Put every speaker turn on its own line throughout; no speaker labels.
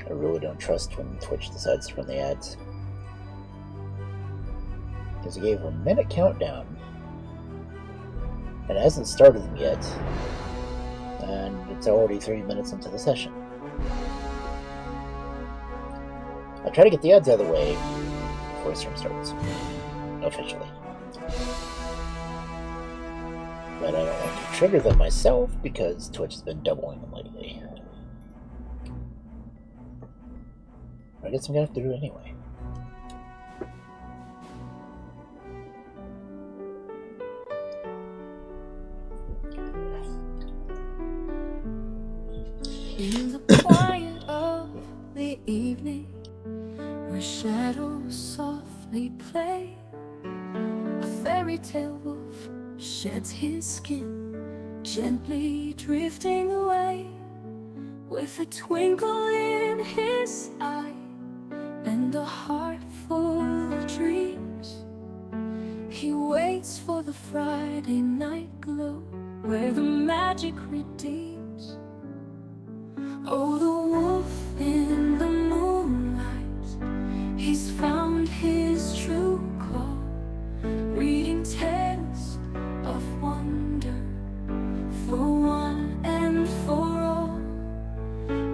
I really don't trust when Twitch decides to run the ads. Because he gave a minute countdown. And it hasn't started them yet. And it's already 3 minutes into the session. I try to get the ads out of the way before the stream starts. Officially. But I don't want to trigger them myself because Twitch has been doubling them lately. I guess I'm gonna have to do it anyway.
In the quiet of the evening, where shadows softly play, a fairy tale wolf sheds his skin, gently drifting away, with a twinkle in his eye and a heart full of dreams. He waits for the Friday night glow, where the magic redeems. Oh, the wolf in the moonlight, he's found his true call, reading tales of wonder for one and for all.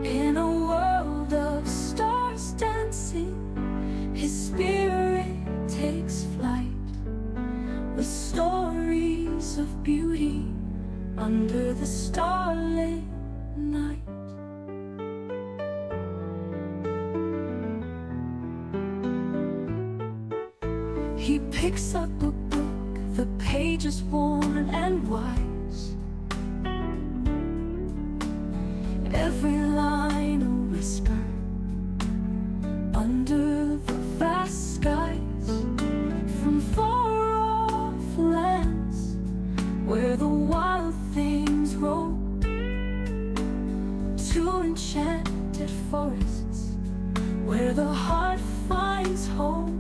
In a world of stars dancing, his spirit takes flight, with stories of beauty under the starlit night. He picks up a book, the pages worn and wise, every line a whisper under the vast skies, from far off lands where the wild things roam, to enchanted forests where the heart finds home.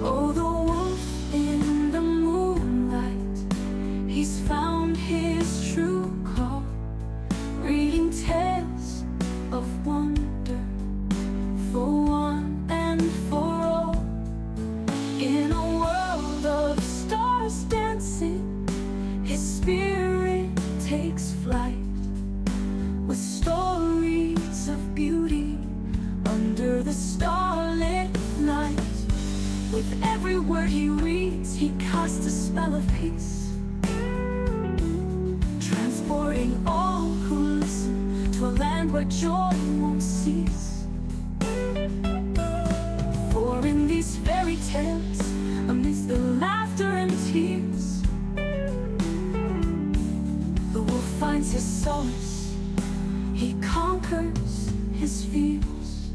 Oh, the wolf in the moonlight, he's In a world of stars dancing, his spirit takes flight with stories of beauty under the starlit night. With every word he reads, he casts a spell of peace, transporting all who listen to a land where joy won't cease. For in these fairy tales, amidst the laughter and tears, the wolf finds his solace, he conquers his fears.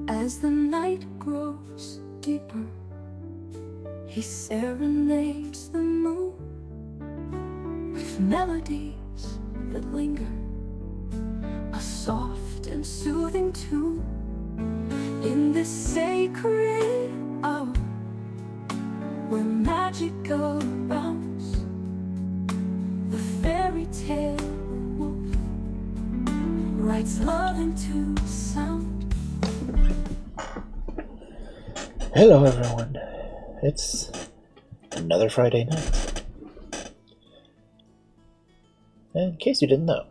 As the night grows deeper, he serenades the moon with melodies that linger, a soft and soothing tune. In this sacred hour, where magic abounds, the fairy tale wolf writes love into sound.
Hello everyone, it's another Friday night. In case you didn't know.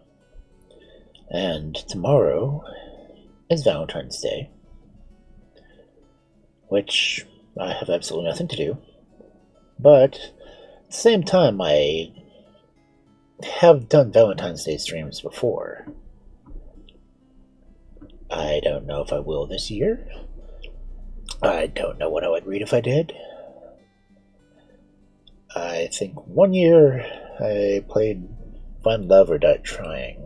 And tomorrow is Valentine's Day, which I have absolutely nothing to do. But at the same time, I have done Valentine's Day streams before. I don't know if I will this year. I don't know what I would read if I did. I think one year I played Find Love or Die Trying.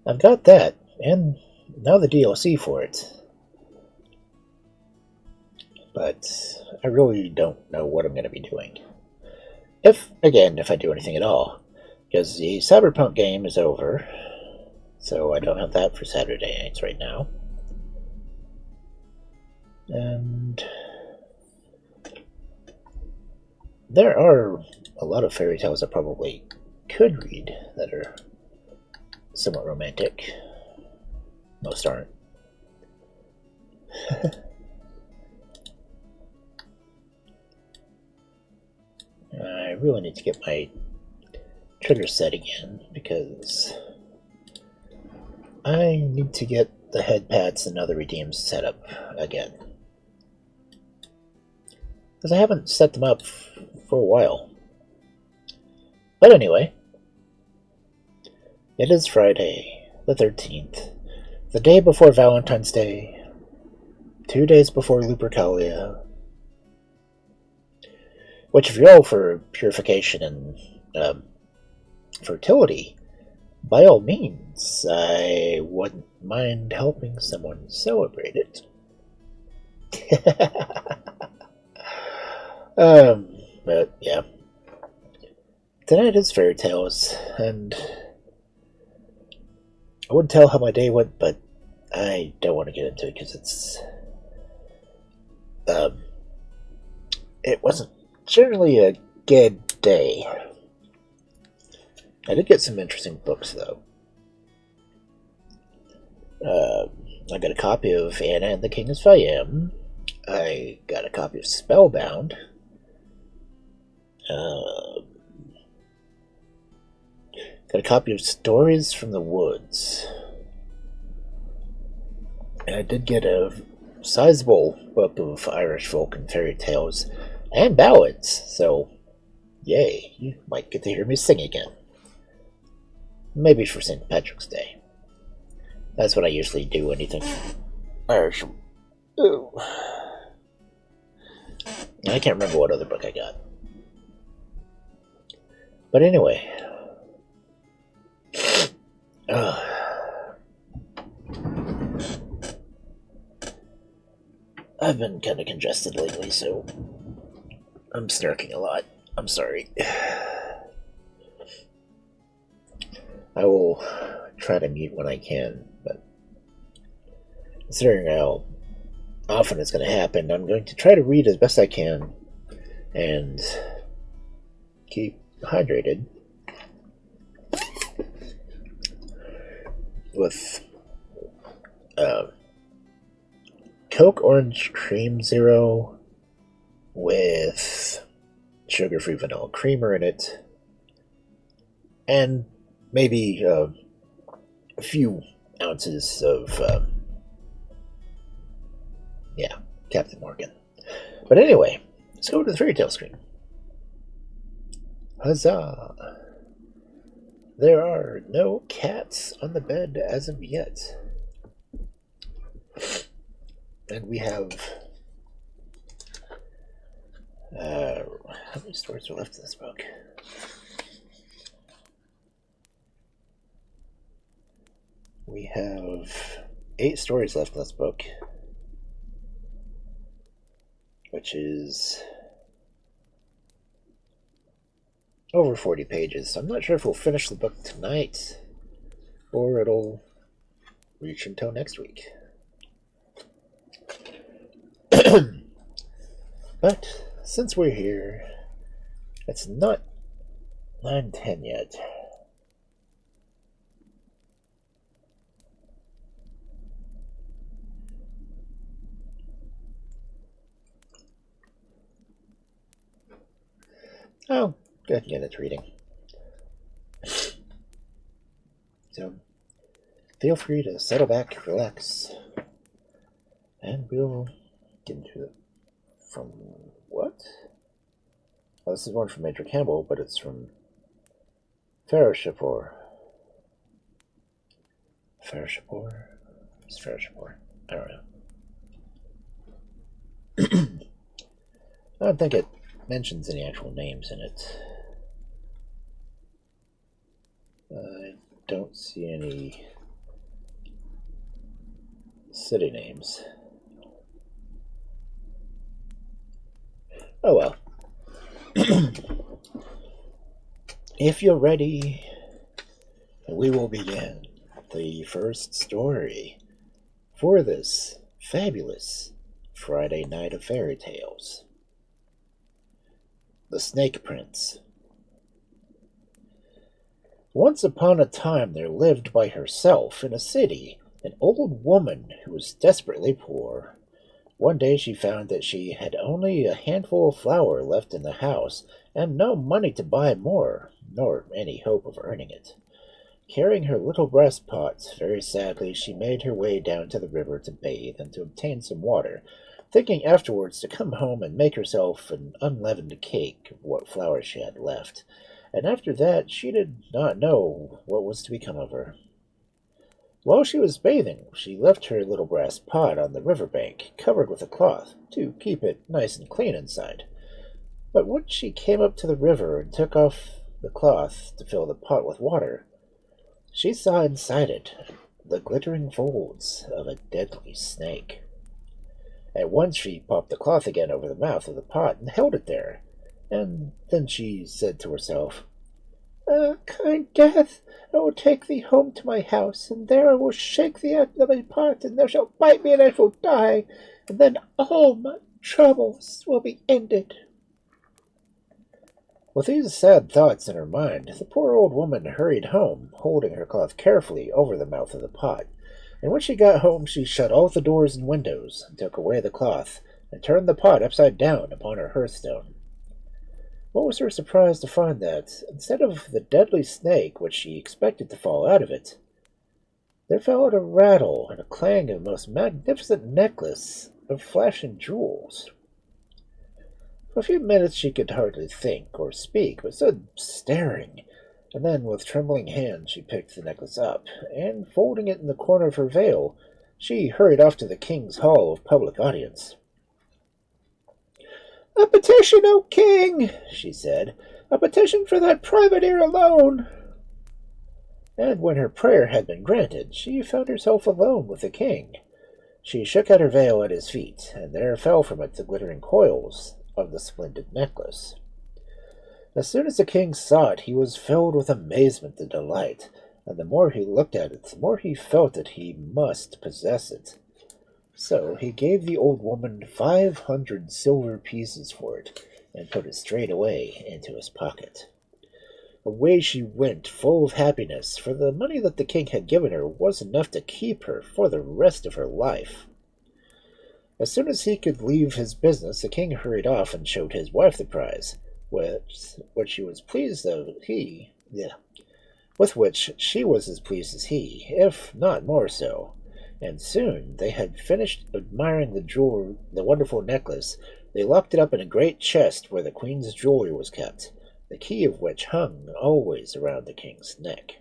I've got that, and now the DLC for it. But I really don't know what I'm going to be doing. If I do anything at all. Because the Cyberpunk game is over, so I don't have that for Saturday nights right now. And there are a lot of fairy tales I probably could read that are somewhat romantic. Most aren't. I really need to get my trigger set again because I need to get the head pads and other redeems set up again. Because I haven't set them up for a while. But anyway, it is Friday, the 13th, the day before Valentine's Day, 2 days before Lupercalia, which if you're all for purification and fertility, by all means, I wouldn't mind helping someone celebrate it. But yeah. Tonight is fairy tales, and I wouldn't tell how my day went, but I don't want to get into it because it wasn't generally a good day. I did get some interesting books, though. I got a copy of Anna and the King of Siam. I got a copy of Spellbound. Got a copy of Stories from the Woods. And I did get a sizable book of Irish folk and fairy tales and ballads, so yay, you might get to hear me sing again. Maybe for St. Patrick's Day. That's what I usually do, anything Irish. Ooh. I can't remember what other book I got. But anyway. I've been kind of congested lately, so I'm snarking a lot. I'm sorry. I will try to mute when I can, but considering how often it's going to happen, I'm going to try to read as best I can and keep hydrated with Coke Orange Cream Zero with sugar-free vanilla creamer in it, and maybe a few ounces of, Captain Morgan. But anyway, let's go to the fairy tale screen. Huzzah! There are no cats on the bed as of yet. And we have... how many stories are left in this book? We have 8 stories left in this book, which is over 40 pages. So I'm not sure if we'll finish the book tonight or it'll reach until next week. But since we're here, it's not 9:10 yet. Oh, good, yeah, that's reading. So, feel free to settle back, relax, and we'll get into it. From what? Oh, this is one from Major Campbell, but it's from Farashapur. Farashapur? It's Farashapur. I don't know. I don't think it mentions any actual names in it. I don't see any city names. Oh well. If you're ready, we will begin the first story for this fabulous Friday night of fairy tales. The Snake Prince. Once upon a time there lived by herself in a city an old woman who was desperately poor. One day she found that she had only a handful of flour left in the house and no money to buy more, nor any hope of earning it. Carrying her little brass pot, very sadly she made her way down to the river to bathe and to obtain some water, thinking afterwards to come home and make herself an unleavened cake of what flour she had left, and after that she did not know what was to become of her. While she was bathing, she left her little brass pot on the river bank, covered with a cloth, to keep it nice and clean inside. But when she came up to the river and took off the cloth to fill the pot with water, she saw inside it the glittering folds of a deadly snake. At once she popped the cloth again over the mouth of the pot and held it there, and then she said to herself, Kind death, I will take thee home to my house, and there I will shake thee out of my pot, and thou shalt bite me, and I shall die, and then all my troubles will be ended. With these sad thoughts in her mind, the poor old woman hurried home, holding her cloth carefully over the mouth of the pot, and when she got home she shut all the doors and windows, and took away the cloth, and turned the pot upside down upon her hearthstone. What was her surprise to find that, instead of the deadly snake which she expected to fall out of it, there fell out a rattle and a clang of a most magnificent necklace of flashing jewels. For a few minutes she could hardly think or speak, but stood staring, and then with trembling hands she picked the necklace up, and folding it in the corner of her veil, she hurried off to the king's hall of public audience. "A petition, O king," she said, "a petition for that private ear alone." And when her prayer had been granted, she found herself alone with the king. She shook out her veil at his feet, and there fell from it the glittering coils of the splendid necklace. As soon as the king saw it, he was filled with amazement and delight, and the more he looked at it, the more he felt that he must possess it. So he gave the old woman 500 silver pieces for it, and put it straight away into his pocket. Away she went, full of happiness, for the money that the king had given her was enough to keep her for the rest of her life. As soon as he could leave his business, the king hurried off and showed his wife the prize, which she was pleased of he, yeah, with which she was as pleased as he, if not more so. And soon they had finished admiring the wonderful necklace. They locked it up in a great chest where the queen's jewelry was kept, the key of which hung always around the king's neck.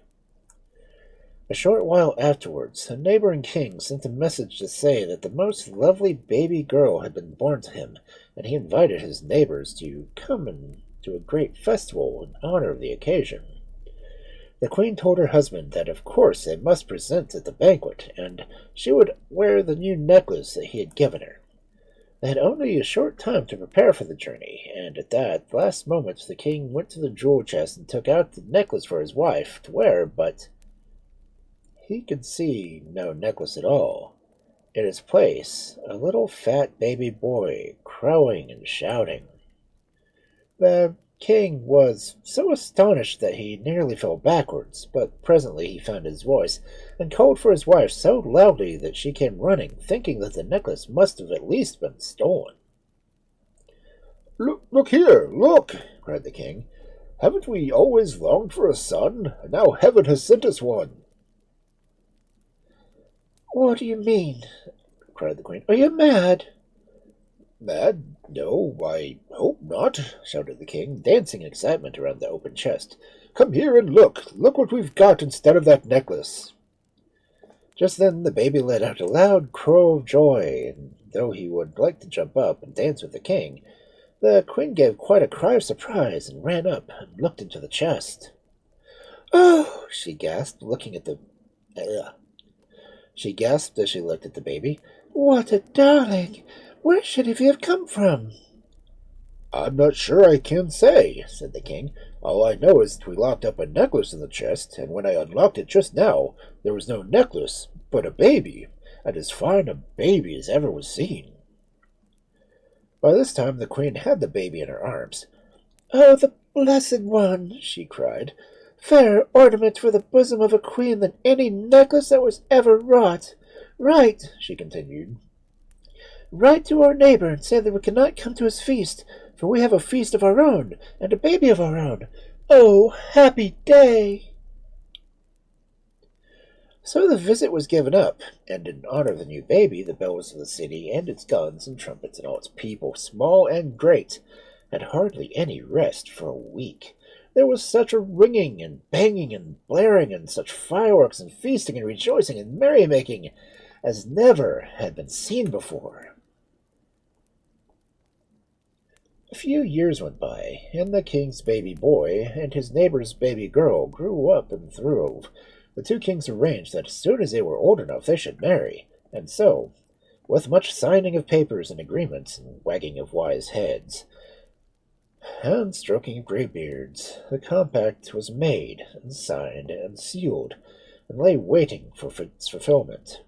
A short while afterwards, a neighboring king sent a message to say that the most lovely baby girl had been born to him, and he invited his neighbors to come to a great festival in honor of the occasion. The queen told her husband that of course they must present at the banquet, and she would wear the new necklace that he had given her. They had only a short time to prepare for the journey, and at that last moment the king went to the jewel chest and took out the necklace for his wife to wear, but he could see no necklace at all. In its place, a little fat baby boy, crowing and shouting. The king was so astonished that he nearly fell backwards, but presently he found his voice, and called for his wife so loudly that she came running, thinking that the necklace must have at least been stolen. Look here, look! Cried the king. Haven't we always longed for a son? And now heaven has sent us one.
What do you mean? Cried the queen. Are you mad?
Mad? No, I hope not, shouted the king, dancing in excitement around the open chest. Come here and look. Look what we've got instead of that necklace. Just then the baby let out a loud crow of joy, and though he would like to jump up and dance with the king, the queen gave quite a cry of surprise and ran up and looked into the chest.
Oh!
She gasped, looking at the... She gasped as she looked at the baby.
What a darling! Where should he have come from?
I'm not sure I can say, said the king. All I know is that we locked up a necklace in the chest, and when I unlocked it just now, there was no necklace, but a baby, and as fine a baby as ever was seen. By this time the queen had the baby in her arms.
Oh, the blessed one, she cried. Fairer ornament for the bosom of a queen than any necklace that was ever wrought. Write, she continued. Write to our neighbor and say that we cannot come to his feast, for we have a feast of our own, and a baby of our own. Oh, happy day!
So the visit was given up, and in honor of the new baby, the bells of the city and its guns and trumpets and all its people, small and great, had hardly any rest for a week. There was such a ringing and banging and blaring, and such fireworks and feasting and rejoicing and merrymaking as never had been seen before. A few years went by, and the king's baby boy and his neighbor's baby girl grew up and throve. The two kings arranged that as soon as they were old enough they should marry, and so, with much signing of papers and agreements and wagging of wise heads, and stroking of grey beards, the compact was made and signed and sealed, and lay waiting for its fulfillment.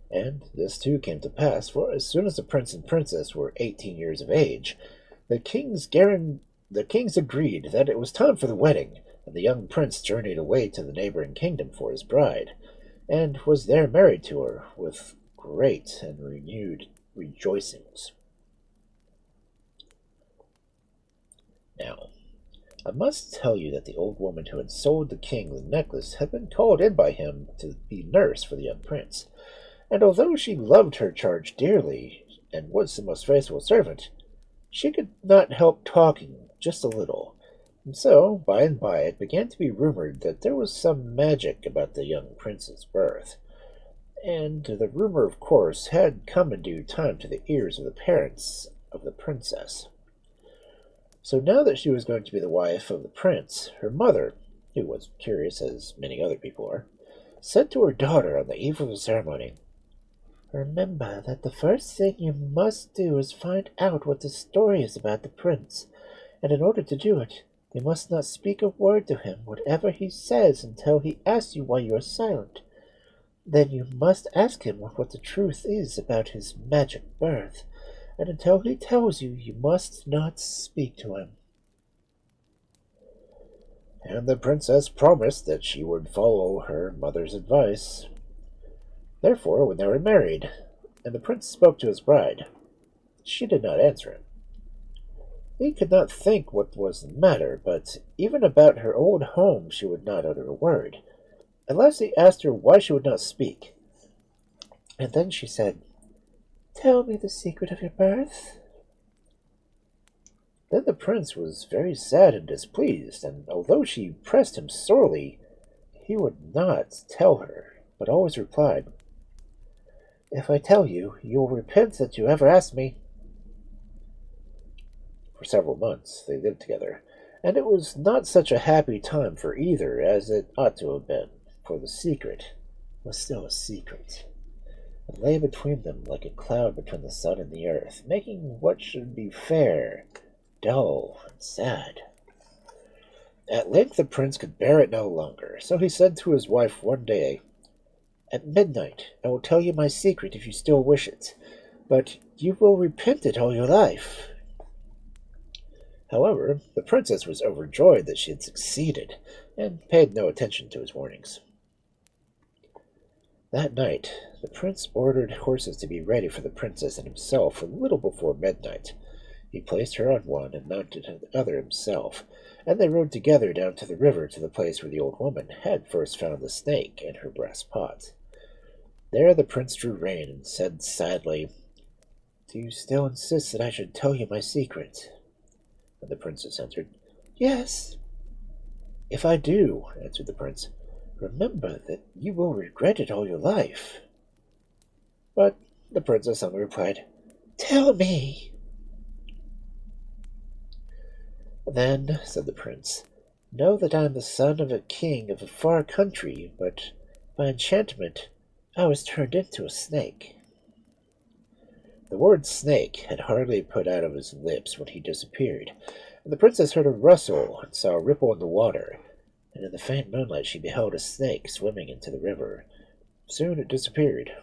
And this too came to pass, for as soon as the prince and princess were 18 years of age, the kings agreed that it was time for the wedding, and the young prince journeyed away to the neighboring kingdom for his bride, and was there married to her with great and renewed rejoicings. Now, I must tell you that the old woman who had sold the king the necklace had been called in by him to be nurse for the young prince, and although she loved her charge dearly, and was the most faithful servant, she could not help talking just a little, and so, by and by, it began to be rumored that there was some magic about the young prince's birth, and the rumor, of course, had come in due time to the ears of the parents of the princess. So now that she was going to be the wife of the prince, her mother, who was curious as many other people are, said to her daughter on the eve of the ceremony, Remember that the first thing you must do is find out what the story is about the prince, and in order to do it, you must not speak a word to him, whatever he says, until he asks you why you are silent. Then you must ask him what the truth is about his magic birth, and until he tells you, you must not speak to him. And the princess promised that she would follow her mother's advice. Therefore, when they were married, and the prince spoke to his bride. She did not answer him. He could not think what was the matter, but even about her old home she would not utter a word. At last he asked her why she would not speak, and then she said, "Tell me the secret of your birth." Then the prince was very sad and displeased, and although she pressed him sorely, he would not tell her, but always replied, "If I tell you, you will repent that you ever asked me." For several months they lived together, and it was not such a happy time for either as it ought to have been, for the secret was still a secret, and lay between them like a cloud between the sun and the earth, making what should be fair dull and sad. At length the prince could bear it no longer, so he said to his wife one day, "At midnight I will tell you my secret if you still wish it, but you will repent it all your life." However, the princess was overjoyed that she had succeeded, and paid no attention to his warnings. That night the prince ordered horses to be ready for the princess and himself a little before midnight. He placed her on one and mounted the other himself, and they rode together down to the river to the place where the old woman had first found the snake in her brass pot. There the prince drew rein and said sadly, "Do you still insist that I should tell you my secret?" And the princess answered, "Yes." "If I do," answered the prince, "remember that you will regret it all your life." But the princess only replied, "Tell me." "Then," said the prince, "know that I am the son of a king of a far country, but by enchantment I was turned into a snake." The word snake had hardly put out of his lips when he disappeared, and the princess heard a rustle and saw a ripple in the water, and in the faint moonlight she beheld a snake swimming into the river. Soon it disappeared,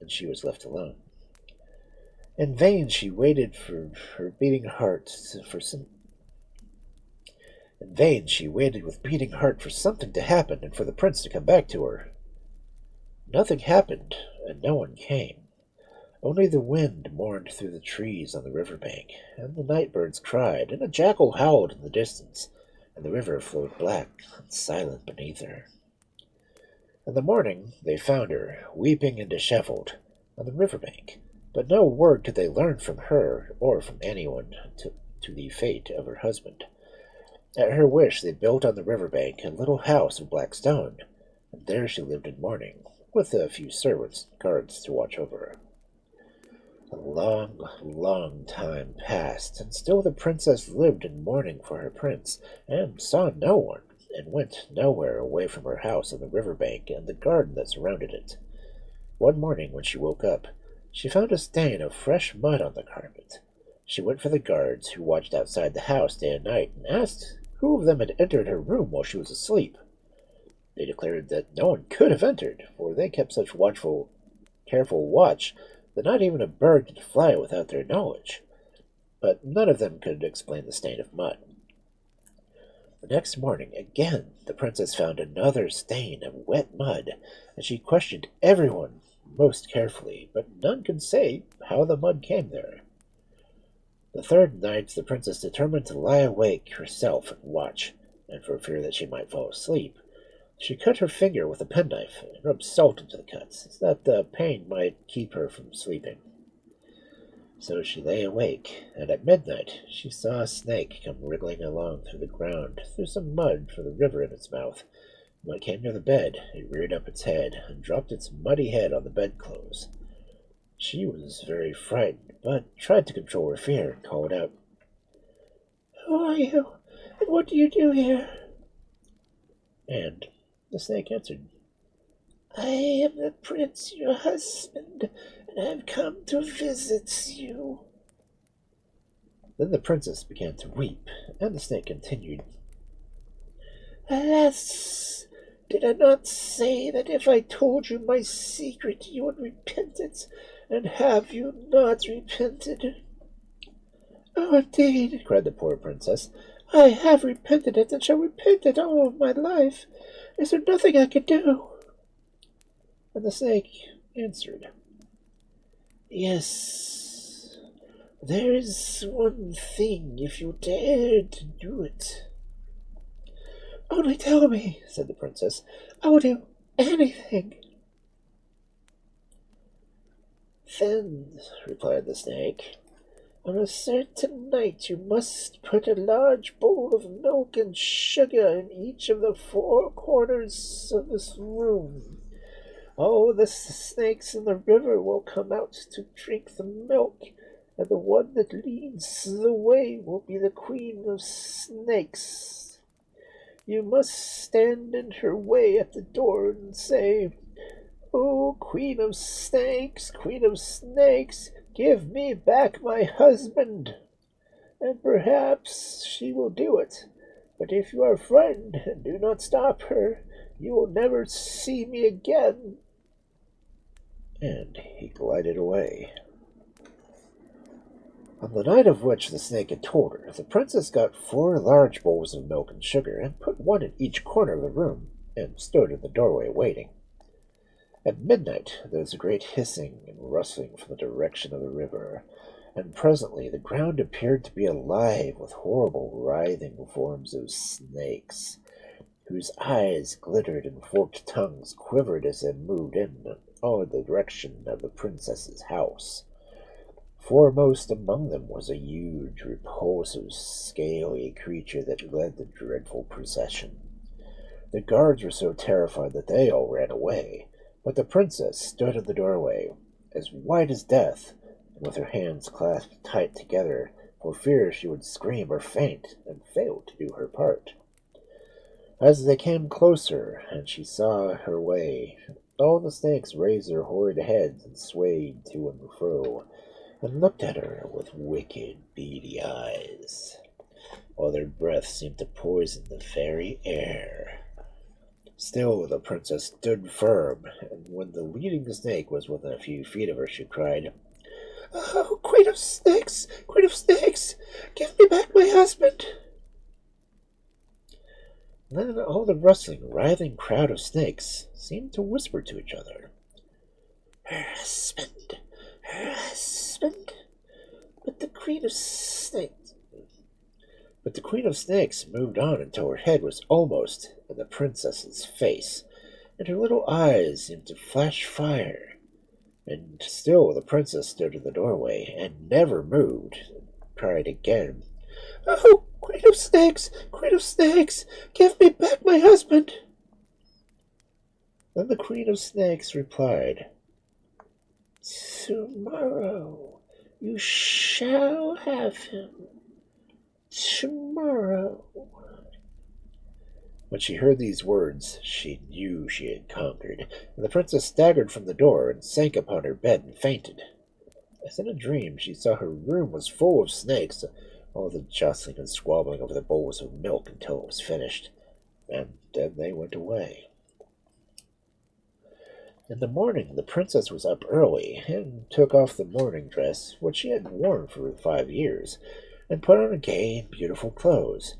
and she was left alone. In vain she waited for her beating heart for some In vain she waited with beating heart for something to happen and for the prince to come back to her. Nothing happened, and no one came. Only the wind mourned through the trees on the river bank, and the night birds cried, and a jackal howled in the distance, and the river flowed black and silent beneath her. In the morning they found her, weeping and dishevelled, on the river bank, but no word could they learn from her or from anyone to the fate of her husband. At her wish they built on the river bank a little house of black stone, and there she lived in mourning, with a few servants and guards to watch over her. A long, long time passed, and still the princess lived in mourning for her prince, and saw no one, and went nowhere away from her house on the river bank and the garden that surrounded it. One morning, when she woke up, she found a stain of fresh mud on the carpet. She went for the guards, who watched outside the house day and night, and asked who of them had entered her room while she was asleep. They declared that no one could have entered, for they kept such careful watch that not even a bird could fly without their knowledge. But none of them could explain the stain of mud. The next morning, again, the princess found another stain of wet mud, and she questioned everyone most carefully, but none could say how the mud came there. The third night the princess determined to lie awake herself and watch, and for fear that she might fall asleep, she cut her finger with a penknife and rubbed salt into the cut, so that the pain might keep her from sleeping. So she lay awake, and at midnight she saw a snake come wriggling along through the ground, through some mud from the river in its mouth. When it came near the bed, it reared up its head and dropped its muddy head on the bedclothes. She was very frightened, but tried to control her fear and called out, "Who are you, and what do you do here?" And the snake answered, "I am the prince, your husband, and I have come to visit you." Then the princess began to weep, and the snake continued, "Alas, did I not say that if I told you my secret you would repent it, and have you not repented?" "Oh, indeed," cried the poor princess, "I have repented it, and shall repent it all of my life. Is there nothing I can do?" And the snake answered, Yes, there is one thing if you dare to do it. Only tell me, said the princess. I will do anything. Then, replied the snake, on a certain night you must put a large bowl of milk and sugar in each of the four corners of this room. All the snakes in the river will come out to drink the milk, and the one that leads the way will be the queen of snakes. You must stand in her way at the door and say, "Oh, Queen of Snakes, give me back my husband." And perhaps she will do it. But if you are frightened and do not stop her, you will never see me again. And he glided away. On the night of which the snake had told her, the princess got 4 large bowls of milk and sugar, and put one in each corner of the room, and stood in the doorway waiting. At midnight there was a great hissing and rustling from the direction of the river, and presently the ground appeared to be alive with horrible writhing forms of snakes, whose eyes glittered and forked tongues quivered as they moved in all the direction of the princess's house. Foremost among them was a huge, repulsive, scaly creature that led the dreadful procession. The guards were so terrified that they all ran away, but the princess stood in the doorway, as white as death, and with her hands clasped tight together, for fear she would scream or faint, and fail to do her part. As they came closer, and she saw her way, all the snakes raised their horrid heads and swayed to and fro, and looked at her with wicked, beady eyes, while their breath seemed to poison the very air. Still the princess stood firm, and when the leading snake was within a few feet of her, she cried, "Oh, Queen of Snakes! Queen of Snakes! Give me back my husband!" Then all the rustling, writhing crowd of snakes seemed to whisper to each other, "Her husband! Her husband!" But the Queen of Snakes moved on until her head was almost in the princess's face, and her little eyes seemed to flash fire. And still the princess stood in the doorway, and never moved, and cried again, "Oh, Queen of Snakes! Queen of Snakes! Give me back my husband!" Then the Queen of Snakes replied, "Tomorrow you shall have him. Tomorrow." When she heard these words, she knew she had conquered, and the princess staggered from the door and sank upon her bed and fainted. As in a dream, she saw her room was full of snakes, all the jostling and squabbling over the bowls of milk until it was finished, and then they went away. In the morning the princess was up early, and took off the mourning dress, which she had worn for 5 years, and put on gay and beautiful clothes.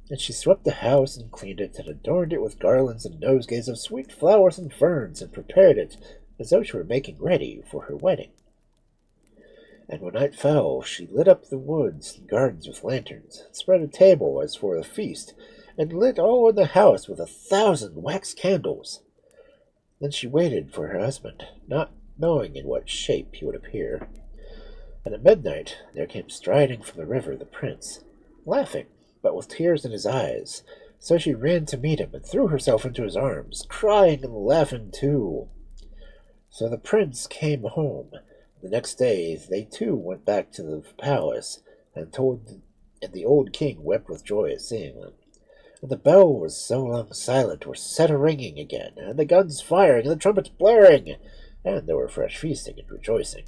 And she swept the house and cleaned it, and adorned it with garlands and nosegays of sweet flowers and ferns, and prepared it as though she were making ready for her wedding. And when night fell, she lit up the woods and gardens with lanterns, and spread a table as for a feast, and lit all in the house with 1,000 wax candles. Then she waited for her husband, not knowing in what shape he would appear. And at midnight there came striding from the river the prince, laughing, but with tears in his eyes. So she ran to meet him and threw herself into his arms, crying and laughing too. So the prince came home. The next day they too went back to the palace, and the old king wept with joy at seeing them. And the bell was so long silent was set a-ringing again, and the guns firing, and the trumpets blaring, and there were fresh feasting and rejoicing.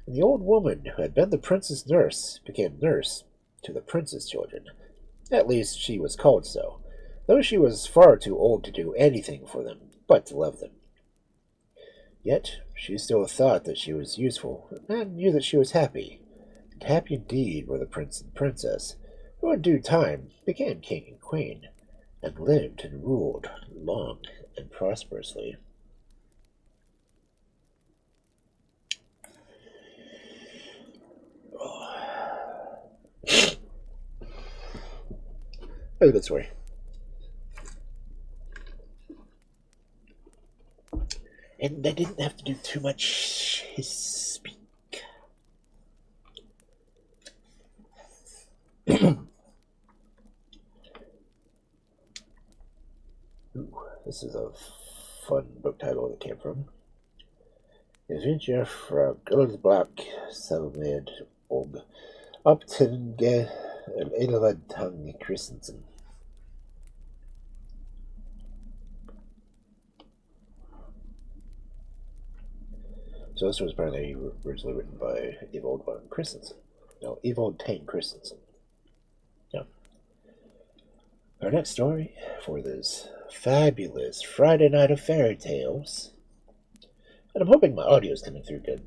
And the old woman who had been the prince's nurse became nurse to the prince's children. At least she was called so, though she was far too old to do anything for them but to love them. Yet she still thought that she was useful, and knew that she was happy. And happy indeed were the prince and princess, who in due time became king and queen, and lived and ruled long and prosperously. was a good story. And I didn't have to do too much speak. Ooh, this is a fun book title that came from. Adventure fra Gullsblack Salmed og Optinge Elevatang Christensen. So this was apparently originally written by Evold von Christensen. No, Evold Tane Christensen. Yeah. Our next story for this fabulous Friday night of fairy tales. And I'm hoping my audio is coming through good.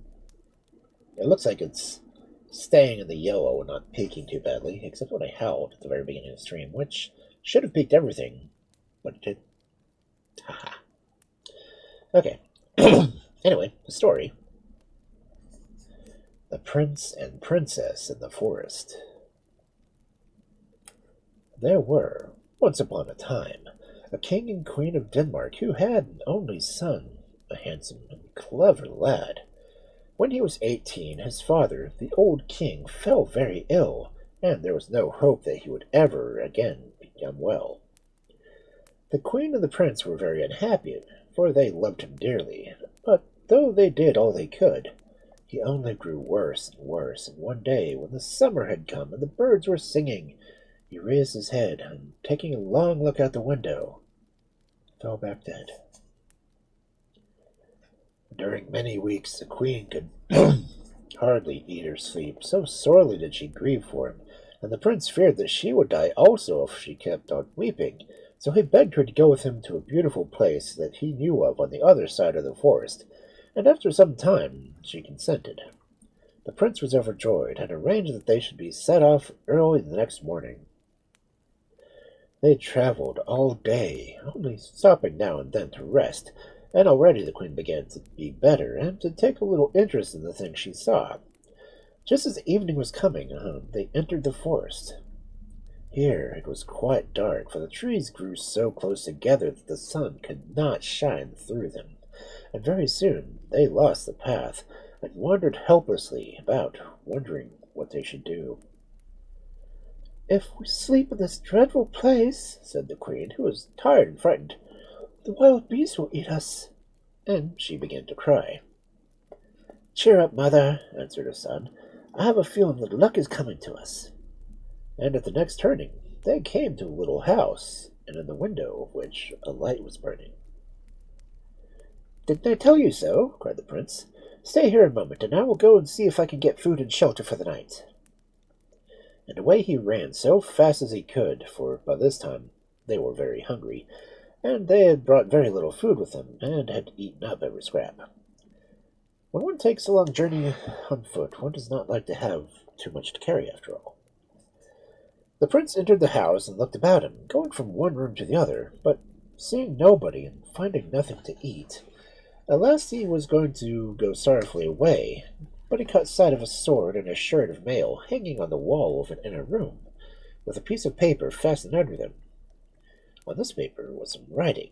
It looks like it's staying in the yellow and not peaking too badly, except when I howled at the very beginning of the stream, which should have peaked everything, but it did. Haha. Okay. Anyway, the story. The Prince and Princess in the Forest. There were, once upon a time, a king and queen of Denmark who had an only son, a handsome and clever lad. When he was 18, his father, the old king, fell very ill, and there was no hope that he would ever again become well. The queen and the prince were very unhappy, for they loved him dearly, but though they did all they could, he only grew worse and worse, and one day, when the summer had come and the birds were singing, he raised his head, and taking a long look out the window, fell back dead. During many weeks the queen could hardly eat or sleep, so sorely did she grieve for him, and the prince feared that she would die also if she kept on weeping, so he begged her to go with him to a beautiful place that he knew of on the other side of the forest, and after some time she consented. The prince was overjoyed, and arranged that they should be set off early the next morning. They traveled all day, only stopping now and then to rest, and already the queen began to be better, and to take a little interest in the things she saw. Just as evening was coming, they entered the forest. Here it was quite dark, for the trees grew so close together that the sun could not shine through them, and very soon they lost the path, and wandered helplessly about, wondering what they should do. "If we sleep in this dreadful place," said the queen, who was tired and frightened, "the wild beasts will eat us." And she began to cry. "Cheer up, mother," answered her son. "I have a feeling that luck is coming to us." And at the next turning, they came to a little house, and in the window of which a light was burning. "Didn't I tell you so?" cried the prince. "Stay here a moment, and I will go and see if I can get food and shelter for the night." And away he ran so fast as he could, for by this time they were very hungry, and they had brought very little food with them, and had eaten up every scrap. When one takes a long journey on foot, one does not like to have too much to carry, after all. The prince entered the house and looked about him, going from one room to the other, but seeing nobody and finding nothing to eat, at last he was going to go sorrowfully away, but he caught sight of a sword and a shirt of mail hanging on the wall of an inner room, with a piece of paper fastened under them. On this paper was some writing,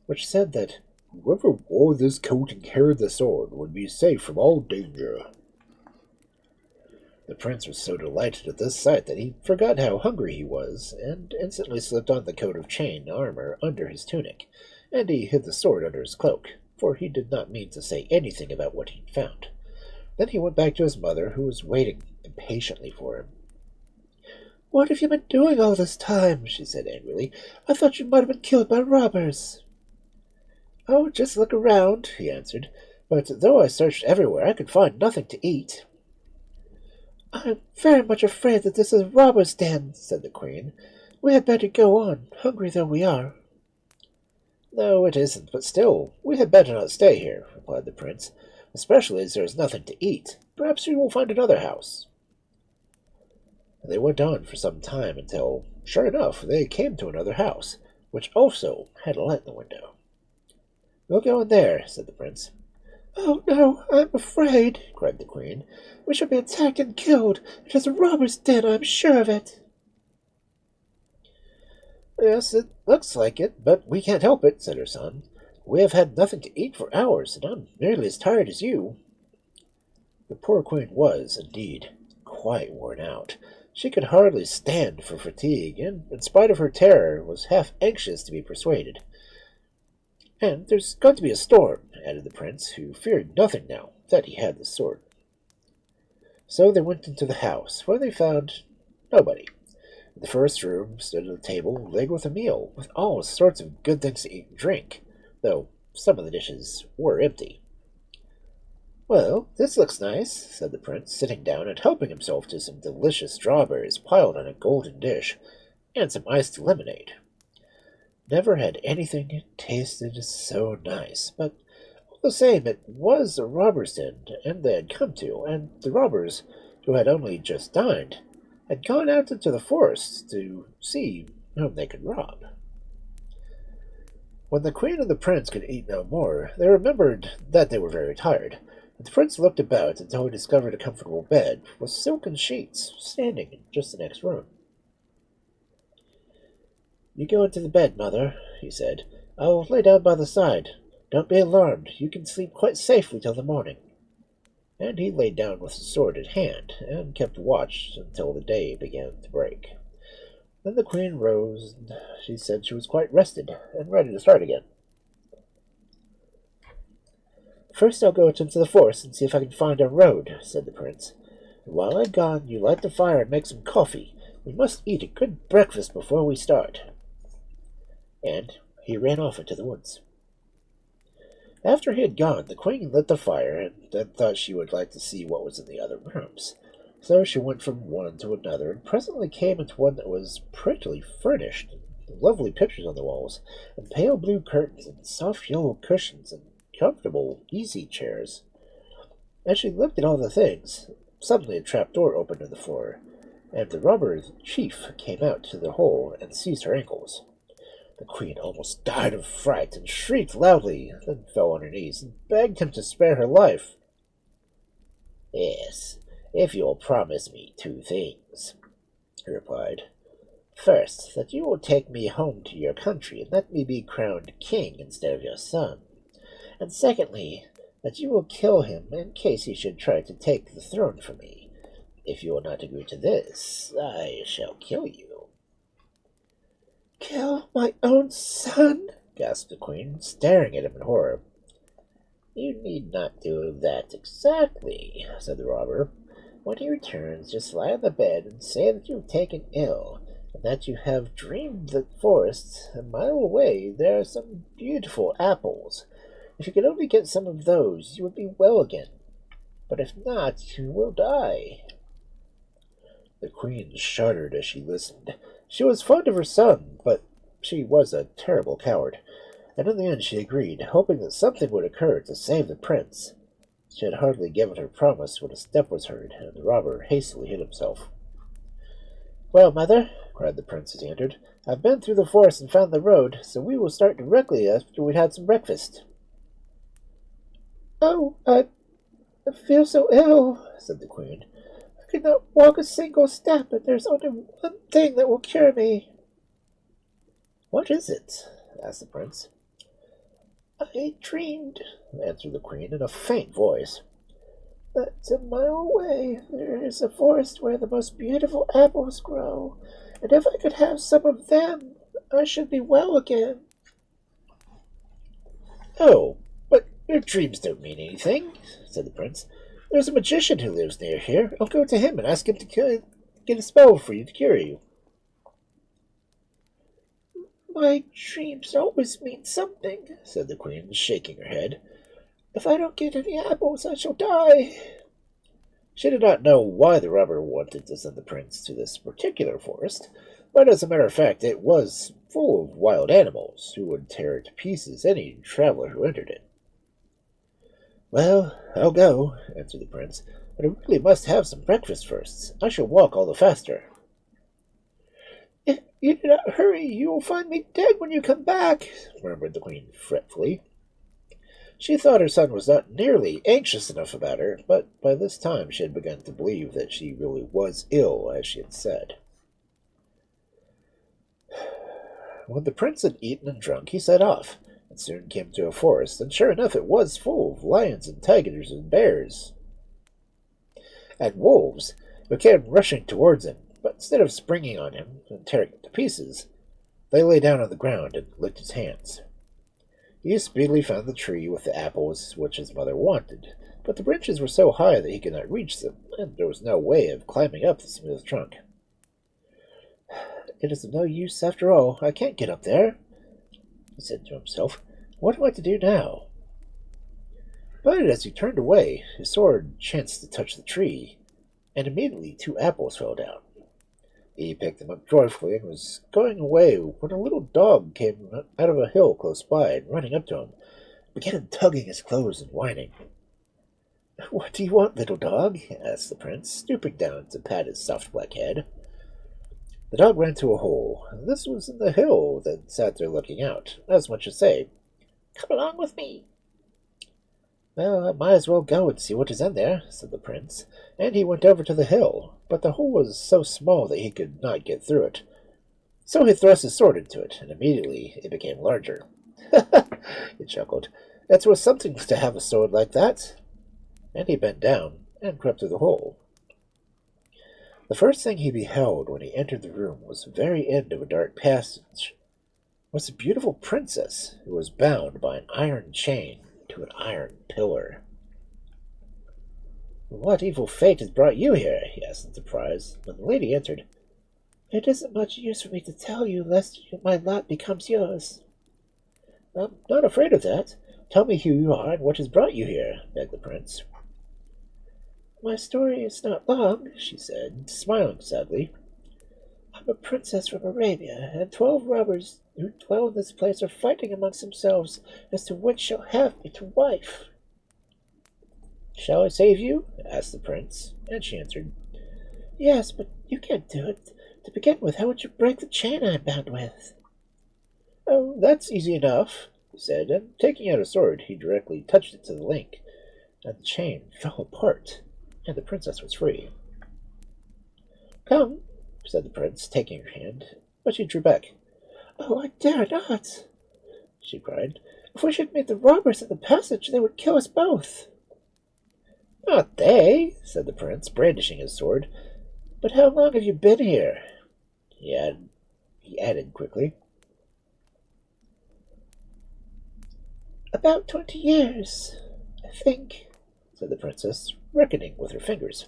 which said that whoever wore this coat and carried the sword would be safe from all danger. The prince was so delighted at this sight that he forgot how hungry he was, and instantly slipped on the coat of chain armor under his tunic, and he hid the sword under his cloak, for he did not mean to say anything about what he'd found. Then he went back to his mother, who was waiting impatiently for him. "What have you been doing all this time?" she said angrily. "I thought you might have been killed by robbers." "Oh, just look around," he answered, "but though I searched everywhere, I could find nothing to eat." "I'm very much afraid that this is a robber's den," said the queen. "We had better go on, hungry though we are." "No, it isn't, but still, we had better not stay here," replied the prince, "especially as there is nothing to eat. Perhaps we will find another house." And they went on for some time until, sure enough, they came to another house, which also had a light in the window. "We'll go in there," said the prince. "Oh, no, I'm afraid," cried the queen. "We shall be attacked and killed. It is a robber's den, I'm sure of it." Yes, it looks like it, but we can't help it, said her son. We have had nothing to eat for hours, and I'm nearly as tired as you. The poor queen was, indeed, quite worn out. She could hardly stand for fatigue, and, in spite of her terror, was half anxious to be persuaded. And there's going to be a storm, added the prince, who feared nothing now that he had the sword. So they went into the house, where they found nobody. In the first room stood a table laid with a meal, with all sorts of good things to eat and drink, though some of the dishes were empty. Well, this looks nice, said the prince, sitting down and helping himself to some delicious strawberries piled on a golden dish, and some iced lemonade. Never had anything tasted so nice, but all the same it was a robber's den, and they had come to, and the robbers, who had only just dined, had gone out into the forest to see whom they could rob. When the queen and the prince could eat no more, they remembered that they were very tired. The prince looked about until he discovered a comfortable bed with silken sheets standing in just the next room. You go into the bed, mother, he said. I'll lay down by the side. Don't be alarmed. You can sleep quite safely till the morning. And he lay down with his sword in hand, and kept watch until the day began to break. Then the queen rose, and she said she was quite rested, and ready to start again. First I'll go into the forest and see if I can find a road, said the prince. And while I'm gone, you light the fire and make some coffee. We must eat a good breakfast before we start. And he ran off into the woods. After he had gone, the queen lit the fire, and then thought she would like to see what was in the other rooms. So she went from one to another, and presently came into one that was prettily furnished, with lovely pictures on the walls, and pale blue curtains, and soft yellow cushions, and comfortable easy chairs. As she looked at all the things, suddenly a trap-door opened in the floor, and the robber chief came out to the hole and seized her ankles. The queen almost died of fright, and shrieked loudly, then fell on her knees, and begged him to spare her life. Yes, if you'll promise me two things, he replied. First, that you will take me home to your country, and let me be crowned king instead of your son. And secondly, that you will kill him in case he should try to take the throne from me. If you will not agree to this, I shall kill you. Kill my own son? Gasped the queen, staring at him in horror. You need not do that exactly, said the robber. When he returns, just lie on the bed and say that you have taken ill, and that you have dreamed the forest a mile away there are some beautiful apples. If you could only get some of those, you would be well again. But if not, you will die. The queen shuddered as she listened. She was fond of her son, but she was a terrible coward, and in the end she agreed, hoping that something would occur to save the prince. She had hardly given her promise when a step was heard, and the robber hastily hid himself. Well, mother, cried the prince as he entered, I've been through the forest and found the road, so we will start directly after we've had some breakfast. Oh, I feel so ill, said the queen. I could not walk a single step, and there's only one thing that will cure me. What is it? asked the prince. I dreamed, answered the queen in a faint voice, that a mile away there is a forest where the most beautiful apples grow, and if I could have some of them, I should be well again. Oh, but your dreams don't mean anything, said the prince. There's a magician who lives near here. I'll go to him and ask him to get a spell for you to cure you. My dreams always mean something, said the queen, shaking her head. If I don't get any apples, I shall die. She did not know why the robber wanted to send the prince to this particular forest, but as a matter of fact it was full of wild animals who would tear to pieces any traveler who entered it. Well, I'll go, answered the prince, but I really must have some breakfast first. I shall walk all the faster. If you do not hurry, you will find me dead when you come back, murmured the queen fretfully. She thought her son was not nearly anxious enough about her, but by this time she had begun to believe that she really was ill, as she had said. When the prince had eaten and drunk, he set off, and soon came to a forest, and sure enough it was full of lions and tigers and bears and wolves, who came rushing towards him, but instead of springing on him and tearing him to pieces, they lay down on the ground and licked his hands. He speedily found the tree with the apples which his mother wanted, but the branches were so high that he could not reach them, and there was no way of climbing up the smooth trunk. "It is of no use after all. I can't get up there," he said to himself. "What am I to do now?" But as he turned away, his sword chanced to touch the tree, and immediately 2 apples fell down. He picked them up joyfully and was going away when a little dog came out of a hill close by, and running up to him, began tugging his clothes and whining. "What do you want, little dog?" asked the prince, stooping down to pat his soft black head. The dog ran to a hole. This was in the hill that sat there looking out, as much as say, "Come along with me." "Well, I might as well go and see what is in there," said the prince, and he went over to the hill, but the hole was so small that he could not get through it. So he thrust his sword into it, and immediately it became larger. He chuckled. "It was something to have a sword like that." And he bent down and crept through the hole. The first thing he beheld when he entered the room was the very end of a dark passage was a beautiful princess who was bound by an iron chain to an iron pillar. "What evil fate has brought you here?" he asked in surprise, when the lady entered. "It isn't much use for me to tell you, lest my lot becomes yours." "I'm not afraid of that. Tell me who you are and what has brought you here," begged the prince. "My story is not long," she said, smiling sadly. "I'm a princess from Arabia, and 12 robbers who dwell in this place are fighting amongst themselves as to which shall have me to wife." "Shall I save you?" asked the prince, and she answered, "Yes, but you can't do it. To begin with, how would you break the chain I'm bound with?" "Oh, that's easy enough," he said, and taking out a sword, he directly touched it to the link, and the chain fell apart, and the princess was free. "Come," said the prince, taking her hand, but she drew back. "Oh, I dare not," she cried. "If we should meet the robbers in the passage, they would kill us both." "Not they," said the prince, brandishing his sword. "But how long have you been here?" he added quickly. "About 20 years, I think," said the princess, reckoning with her fingers.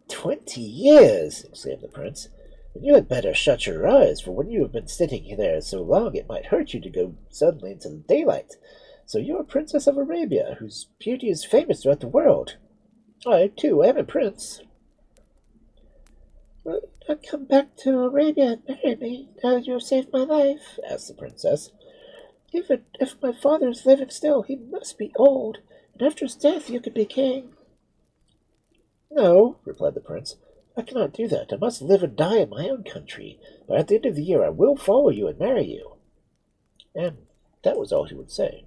20 years!" exclaimed the prince. "And you had better shut your eyes, for when you have been sitting there so long it might hurt you to go suddenly into the daylight. So you are a princess of Arabia, whose beauty is famous throughout the world. I, too, am a prince." "Will you not come back to Arabia and marry me, now that you have saved my life?" asked the princess. "Even if my father is living still, he must be old, and after his death you could be king." "No," replied the prince. "I cannot do that. I must live and die in my own country, but at the end of the year I will follow you and marry you." And that was all he would say.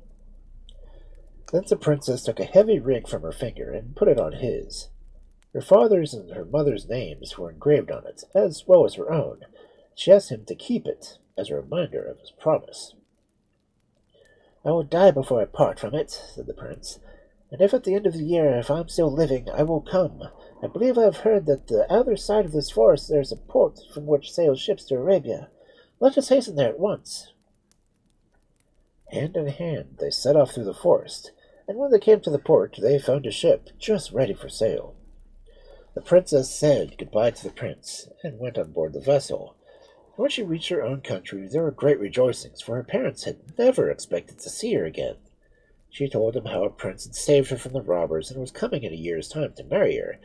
Then the princess took a heavy ring from her finger and put it on his. Her father's and her mother's names were engraved on it, as well as her own. She asked him to keep it as a reminder of his promise. "I will die before I part from it," said the prince. "And if at the end of the year, if I am still living, I will come. I believe I have heard that the other side of this forest there is a port from which sail ships to Arabia. Let us hasten there at once." Hand in hand they set off through the forest, and when they came to the port they found a ship just ready for sail. The princess said goodbye to the prince, and went on board the vessel. When she reached her own country there were great rejoicings, for her parents had never expected to see her again. She told them how a prince had saved her from the robbers and was coming in a year's time to marry her,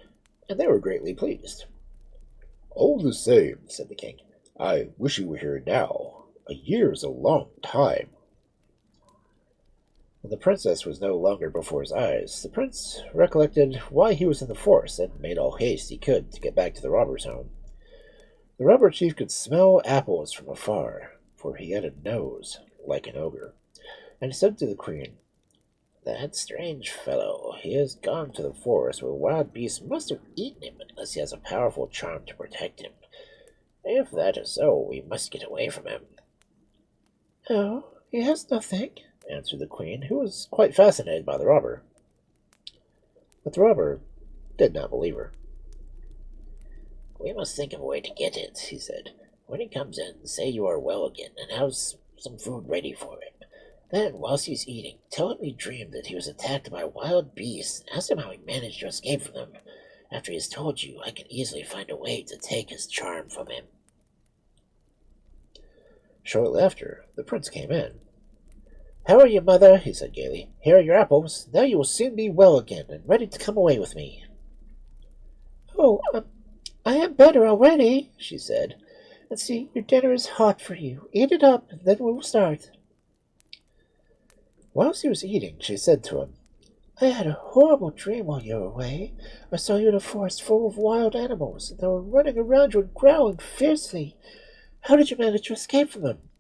and they were greatly pleased. "All the same," said the king, "I wish you were here now. A year is a long time." When the princess was no longer before his eyes, the prince recollected why he was in the forest, and made all haste he could to get back to the robber's home. The robber chief could smell apples from afar, for he had a nose like an ogre, and he said to the queen, "That strange fellow, he has gone to the forest where wild beasts must have eaten him unless he has a powerful charm to protect him. If that is so, we must get away from him. "Oh, he has nothing," answered the queen, who was quite fascinated by the robber. But the robber did not believe her. "We must think of a way to get it," he said. "When he comes in, say you are well again, and have some food ready for him. Then, whilst he's eating, tell him you dreamed that he was attacked by wild beasts, and ask him how he managed to escape from them. After he has told you, I can easily find a way to take his charm from him." Shortly after, the prince came in. "How are you, mother?" he said gaily. "Here are your apples. Now you will soon be well again, and ready to come away with me." "Oh, I am better already," she said. "And see, your dinner is hot for you. Eat it up, and then we will start." Whilst he was eating, she said to him, "I had a horrible dream while you were away. I saw you in a forest full of wild animals, and they were running around you and growling fiercely. How did you manage to escape from them?"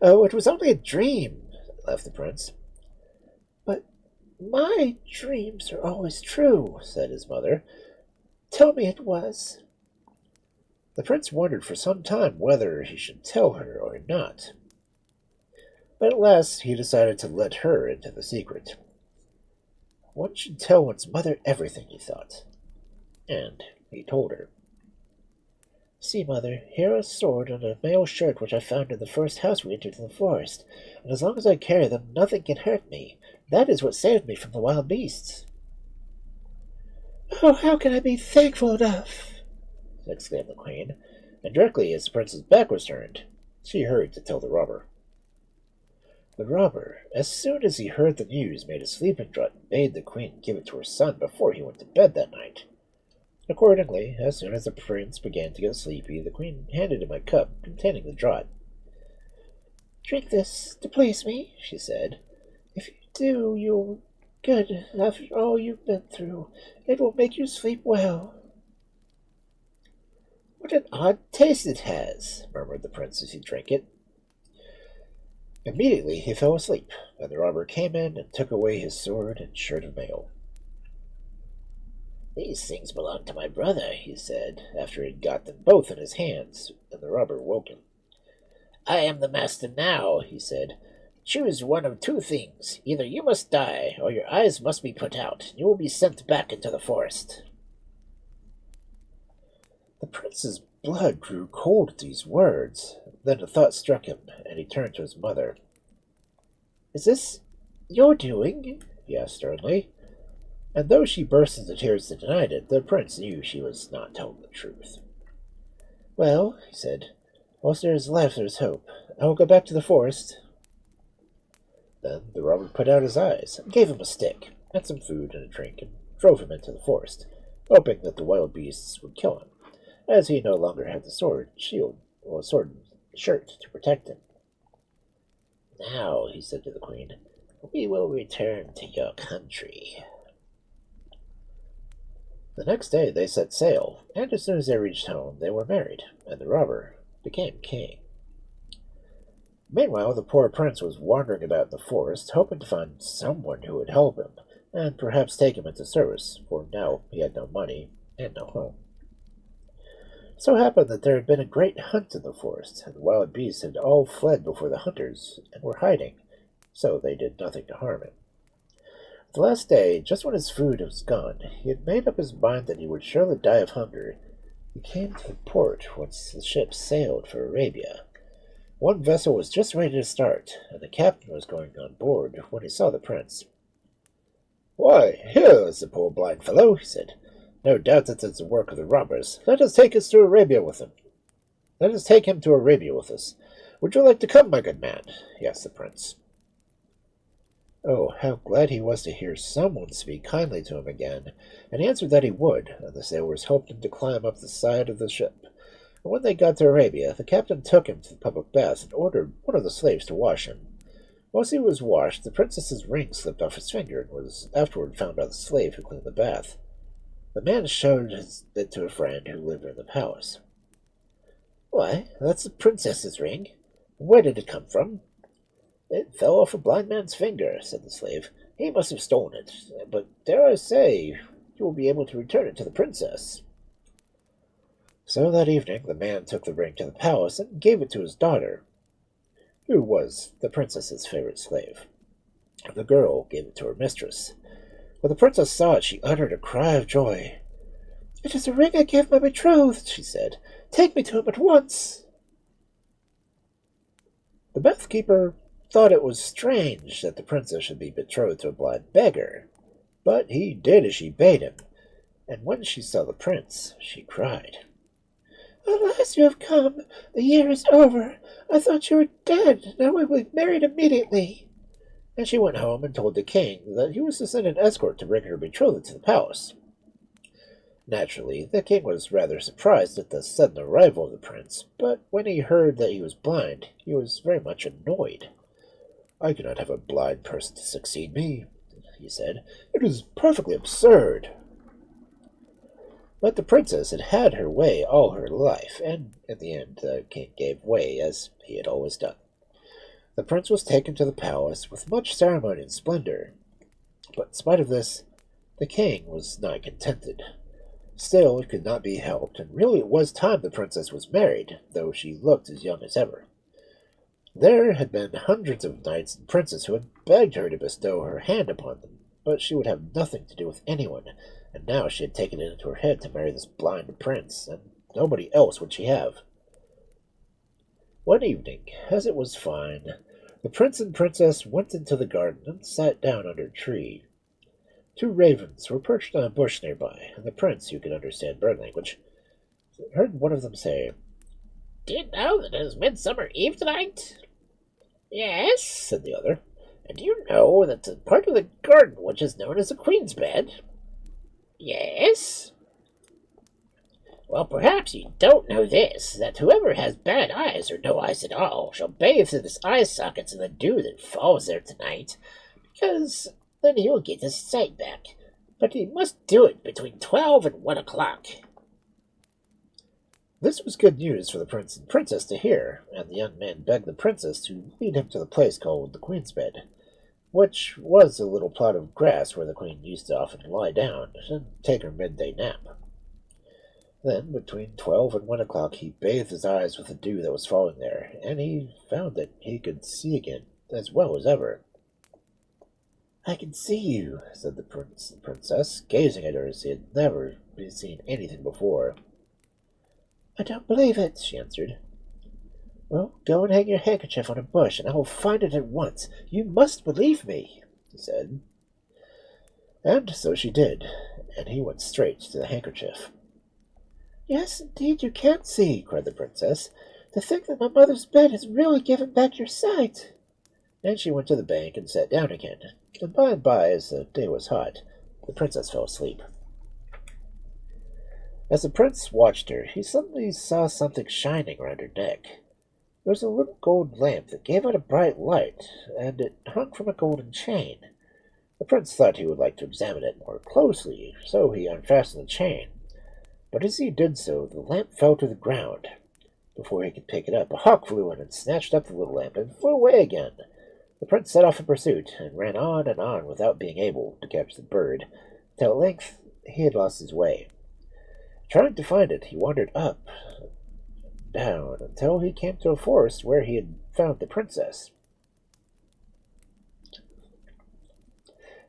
"Oh, it was only a dream," laughed the prince. "But my dreams are always true," said his mother. "Tell me it was." The prince wondered for some time whether he should tell her or not. But at last he decided to let her into the secret. One should tell one's mother everything, he thought. And he told her. "See, mother, here are a sword and a mail shirt which I found in the first house we entered in the forest, and as long as I carry them, nothing can hurt me. That is what saved me from the wild beasts." "Oh, how can I be thankful enough?" exclaimed the queen, and directly as the prince's back was turned, she hurried to tell the robber. The robber, as soon as he heard the news, made a sleeping draught and bade the queen give it to her son before he went to bed that night. Accordingly, as soon as the prince began to get sleepy, the queen handed him a cup containing the draught. "Drink this to please me," she said. "If you do, you'll good after all you've been through. It will make you sleep well." "What an odd taste it has," murmured the prince as he drank it. Immediately he fell asleep, and the robber came in and took away his sword and shirt of mail. "These things belong to my brother," he said, after he had got them both in his hands, and the robber woke him. "I am the master now," he said. "Choose one of two things. Either you must die, or your eyes must be put out, and you will be sent back into the forest." The prince's blood grew cold at these words. Then a thought struck him, and he turned to his mother. "Is this your doing?" he asked sternly. And though she burst into tears and denied it, the prince knew she was not telling the truth. "Well," he said, "whilst there is life there is hope. I will go back to the forest." Then the robber put out his eyes, and gave him a stick, and some food and a drink, and drove him into the forest, hoping that the wild beasts would kill him, as he no longer had the sword, shield, or sword and shirt to protect him. "Now," he said to the queen, "we will return to your country." The next day they set sail, and as soon as they reached home they were married, and the robber became king. Meanwhile, the poor prince was wandering about in the forest, hoping to find someone who would help him, and perhaps take him into service, for now he had no money and no home. It so happened that there had been a great hunt in the forest, and the wild beasts had all fled before the hunters, and were hiding, so they did nothing to harm him. The last day, just when his food was gone, he had made up his mind that he would surely die of hunger. He came to a port whence the ship sailed for Arabia. One vessel was just ready to start, and the captain was going on board when he saw the prince. "Why, here is the poor blind fellow," he said. "No doubt that is the work of the robbers. Let us take him to Arabia with us. Would you like to come, my good man?" he asked the prince. Oh, how glad he was to hear someone speak kindly to him again, and he answered that he would, and the sailors helped him to climb up the side of the ship. And when they got to Arabia, the captain took him to the public bath and ordered one of the slaves to wash him. Whilst he was washed, the princess's ring slipped off his finger and was afterward found by the slave who cleaned the bath. The man showed it to a friend who lived in the palace. "Why, that's the princess's ring. Where did it come from?" "It fell off a blind man's finger," said the slave. "He must have stolen it, but dare I say you will be able to return it to the princess." So that evening the man took the ring to the palace and gave it to his daughter. who was the princess's favorite slave. The girl gave it to her mistress. When the princess saw it, she uttered a cry of joy. "It is a ring I gave my betrothed," she said. "Take me to him at once." The bathkeeper thought it was strange that the princess should be betrothed to a blind beggar, but he did as she bade him, and when she saw the prince, she cried. "Alas, you have come! The year is over! I thought you were dead! Now we will be married immediately!" And she went home and told the king that he was to send an escort to bring her betrothed to the palace. Naturally, the king was rather surprised at the sudden arrival of the prince, but when he heard that he was blind, he was very much annoyed. "I cannot have a blind person to succeed me," he said. "It is perfectly absurd." But the princess had had her way all her life, and in the end the king gave way, as he had always done. The prince was taken to the palace with much ceremony and splendor, but in spite of this, the king was not contented. Still, it could not be helped, and really it was time the princess was married, though she looked as young as ever. There had been hundreds of knights and princes who had begged her to bestow her hand upon them, but she would have nothing to do with anyone, and now she had taken it into her head to marry this blind prince, and nobody else would she have. One evening, as it was fine, the prince and princess went into the garden and sat down under a tree. Two ravens were perched on a bush nearby, and the prince, who could understand bird language, heard one of them say, "Do you know that it is Midsummer Eve tonight?" "Yes," said the other. "And do you know that the part of the garden which is known as the Queen's Bed?" "Yes." "Well, perhaps you don't know this, that whoever has bad eyes or no eyes at all shall bathe through his eye sockets in the dew that falls there tonight, because then he will get his sight back. But he must do it between 12 and 1 o'clock. This was good news for the prince and princess to hear, and the young man begged the princess to lead him to the place called the Queen's Bed, which was a little plot of grass where the queen used to often lie down and take her midday nap. Then, between 12 and 1 o'clock, he bathed his eyes with the dew that was falling there, and he found that he could see again as well as ever. "I can see you," said the prince and princess, gazing at her as he had never seen anything before. "I don't believe it," she answered. "Well, go and hang your handkerchief on a bush, and I will find it at once. You must believe me," he said. And so she did, and he went straight to the handkerchief. "Yes, indeed, you can see," cried the princess. "To think that my mother's bed has really given back your sight." And she went to the bank and sat down again, and by, as the day was hot, the princess fell asleep. As the prince watched her, he suddenly saw something shining around her neck. There was a little gold lamp that gave out a bright light, and it hung from a golden chain. The prince thought he would like to examine it more closely, so he unfastened the chain. But as he did so, the lamp fell to the ground. Before he could pick it up, a hawk flew in and snatched up the little lamp and flew away again. The prince set off in pursuit, and ran on and on without being able to catch the bird, till at length he had lost his way. Trying to find it, he wandered up and down until he came to a forest where he had found the princess.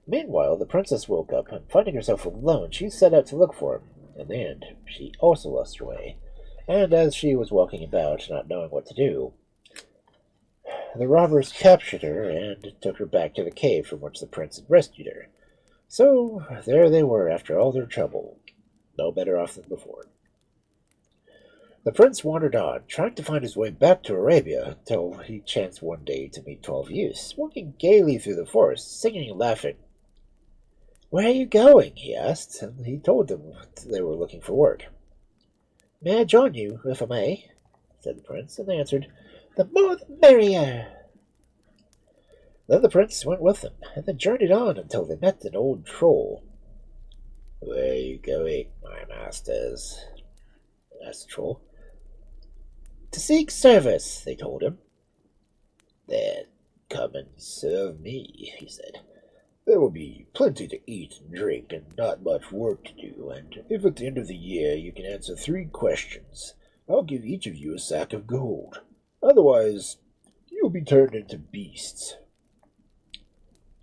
Meanwhile, the princess woke up, and finding herself alone, she set out to look for him. In the end, she also lost her way, and as she was walking about, not knowing what to do, the robbers captured her and took her back to the cave from which the prince had rescued her. So there they were after all their trouble, no better off than before. The prince wandered on, trying to find his way back to Arabia, till he chanced one day to meet 12 youths, walking gaily through the forest, singing and laughing. "Where are you going?" he asked, and he told them they were looking for work. "May I join you, if I may?" said the prince, and they answered, "The more the merrier." Then the prince went with them, and they journeyed on until they met an old troll. "Where are you going, my masters?" asked the troll. "To seek service," they told him. "Then come and serve me," he said. "There will be plenty to eat and drink, and not much work to do, and if at the end of the year you can answer 3 questions, I'll give each of you a sack of gold. Otherwise, you'll will be turned into beasts.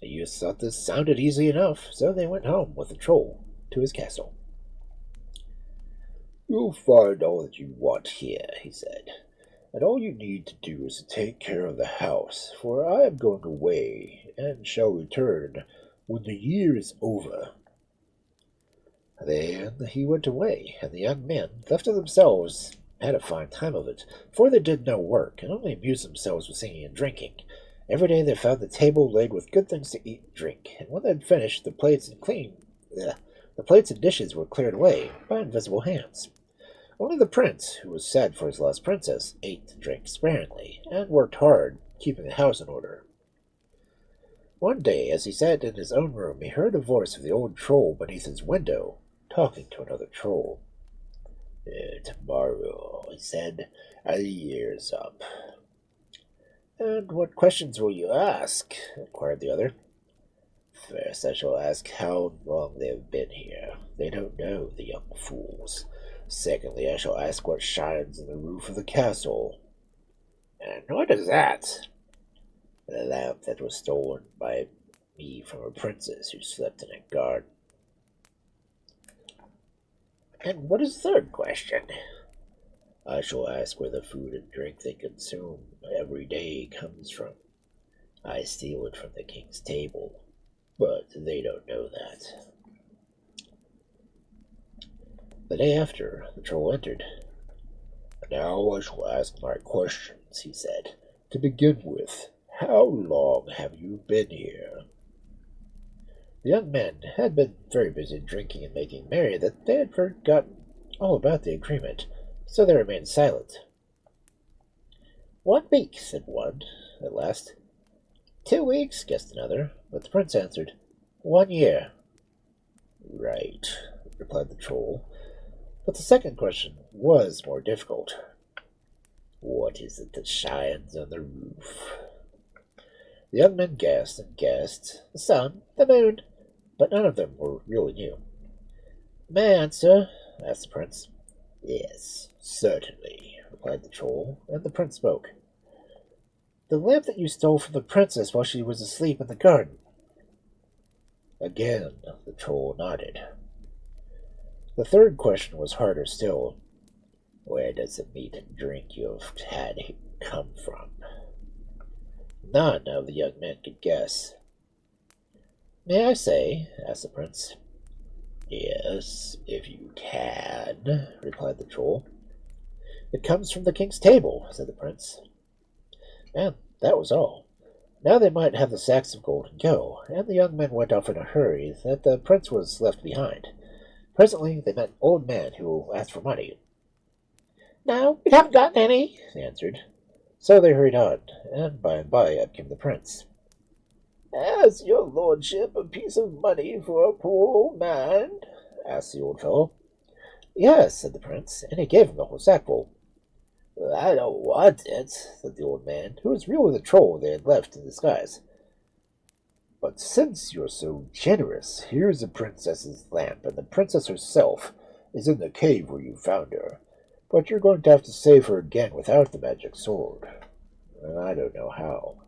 The youths thought this sounded easy enough, so they went home with the troll to his castle. You'll find all that you want here, he said, and all you need to do is to take care of the house, for I am going away, and shall return when the year is over. Then he went away, and the young men, left to themselves, had a fine time of it, for they did no work, and only amused themselves with singing and drinking. Every day they found the table laid with good things to eat and drink, and when they had finished, the plates and dishes were cleared away by invisible hands. Only the prince, who was sad for his lost princess, ate and drank sparingly, and worked hard, keeping the house in order. One day, as he sat in his own room, he heard the voice of the old troll beneath his window, talking to another troll. Tomorrow, he said, the year's up. And what questions will you ask? Inquired the other. First, I shall ask how long they have been here. They don't know, the young fools. Secondly, I shall ask what shines in the roof of the castle. And what is that? The lamp that was stolen by me from a princess who slept in a garden. And what is the third question? I shall ask where the food and drink they consume every day comes from. I steal it from the king's table, but they don't know that. The day after, the troll entered. Now I shall ask my questions, he said. To begin with, how long have you been here? The young men had been very busy drinking and making merry that they had forgotten all about the agreement, so they remained silent. 1 week, said one, at last. 2 weeks, guessed another, but the prince answered, 1 year. Right, replied the troll, but the second question was more difficult. What is it that shines on the roof? The young men guessed and guessed. The sun, the moon, but none of them were really new. May I answer? Asked the prince. Yes, certainly, replied the troll, and the prince spoke. The lamp that you stole from the princess while she was asleep in the garden. Again, the troll nodded. The third question was harder still. Where does the meat and drink you have had come from? None of the young men could guess. May I say? Asked the prince. Yes, if you can, replied the troll. It comes from the king's table, said the prince. And that was all. Now they might have the sacks of gold and go, and the young men went off in a hurry that the prince was left behind. Presently they met an old man who asked for money. No, we haven't got any, he answered. So they hurried on, and by up came the prince. Has your lordship a piece of money for a poor old man? Asked the old fellow. Yes, said the prince, and he gave him the whole sackful. I don't want it, said the old man, who was really the troll they had left in disguise. But since you're so generous, here's the princess's lamp, and the princess herself is in the cave where you found her. But you're going to have to save her again without the magic sword. And I don't know how.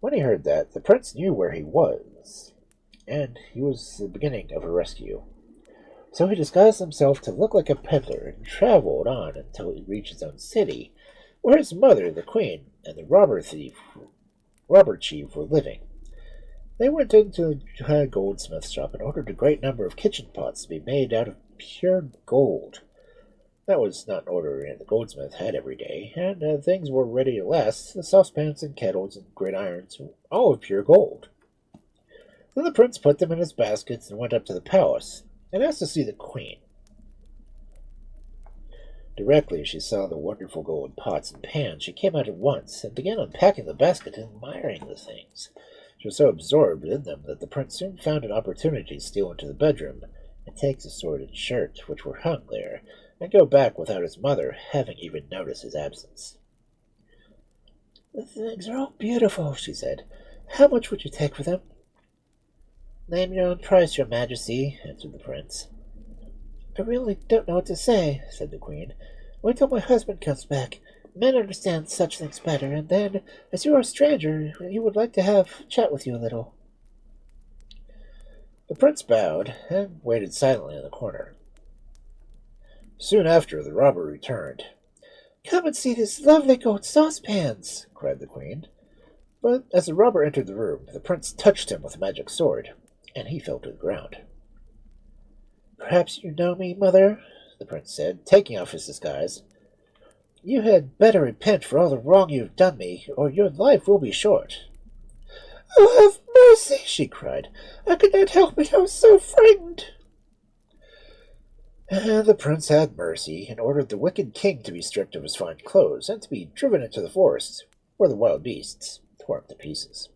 When he heard that, the prince knew where he was, and he was the beginning of a rescue. So he disguised himself to look like a peddler and traveled on until he reached his own city, where his mother, the queen, and the robber chief were living. They went into a goldsmith's shop and ordered a great number of kitchen pots to be made out of pure gold. That was not an order the goldsmith had every day, and things were ready at last, the saucepans and kettles and gridirons, all of pure gold. Then the prince put them in his baskets and went up to the palace, and asked to see the queen. Directly she saw the wonderful gold pots and pans, she came out at once, and began unpacking the basket and admiring the things. She was so absorbed in them that the prince soon found an opportunity to steal into the bedroom, and take the sword and shirt which were hung there, and go back without his mother having even noticed his absence. The things are all beautiful, she said. How much would you take for them? Name your own price, your majesty, answered the prince. I really don't know what to say, said the queen. Wait till my husband comes back. Men understand such things better, and then, as you are a stranger, he would like to have chat with you a little. The prince bowed and waited silently in the corner. Soon after, the robber returned. "Come and see these lovely gold saucepans!" cried the queen. But as the robber entered the room, the prince touched him with a magic sword, and he fell to the ground. "Perhaps you know me, mother?" the prince said, taking off his disguise. "You had better repent for all the wrong you have done me, or your life will be short." "Oh, have mercy!" she cried. "I could not help it. I was so frightened." And the prince had mercy and ordered the wicked king to be stripped of his fine clothes and to be driven into the forest, where the wild beasts tore him to pieces.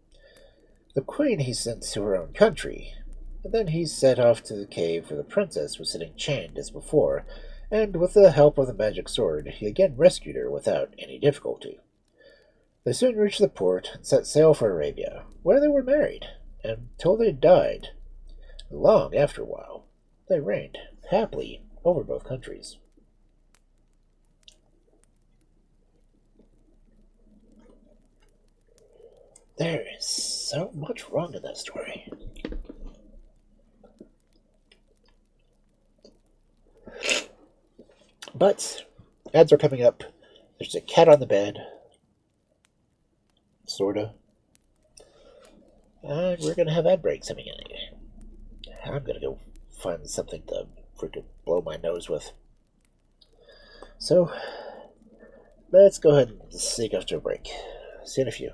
The queen he sent to her own country, and then he set off to the cave where the princess was sitting chained as before, and with the help of the magic sword he again rescued her without any difficulty. They soon reached the port and set sail for Arabia, where they were married, until they died. Long after a while, they reigned happily over both countries. There is so much wrong in that story. But ads are coming up. There's a cat on the bed, sorta. And we're gonna have ad breaks coming in. I'm gonna go find something to freaking blow my nose with. So let's go ahead and sneak after a break. See you in a few.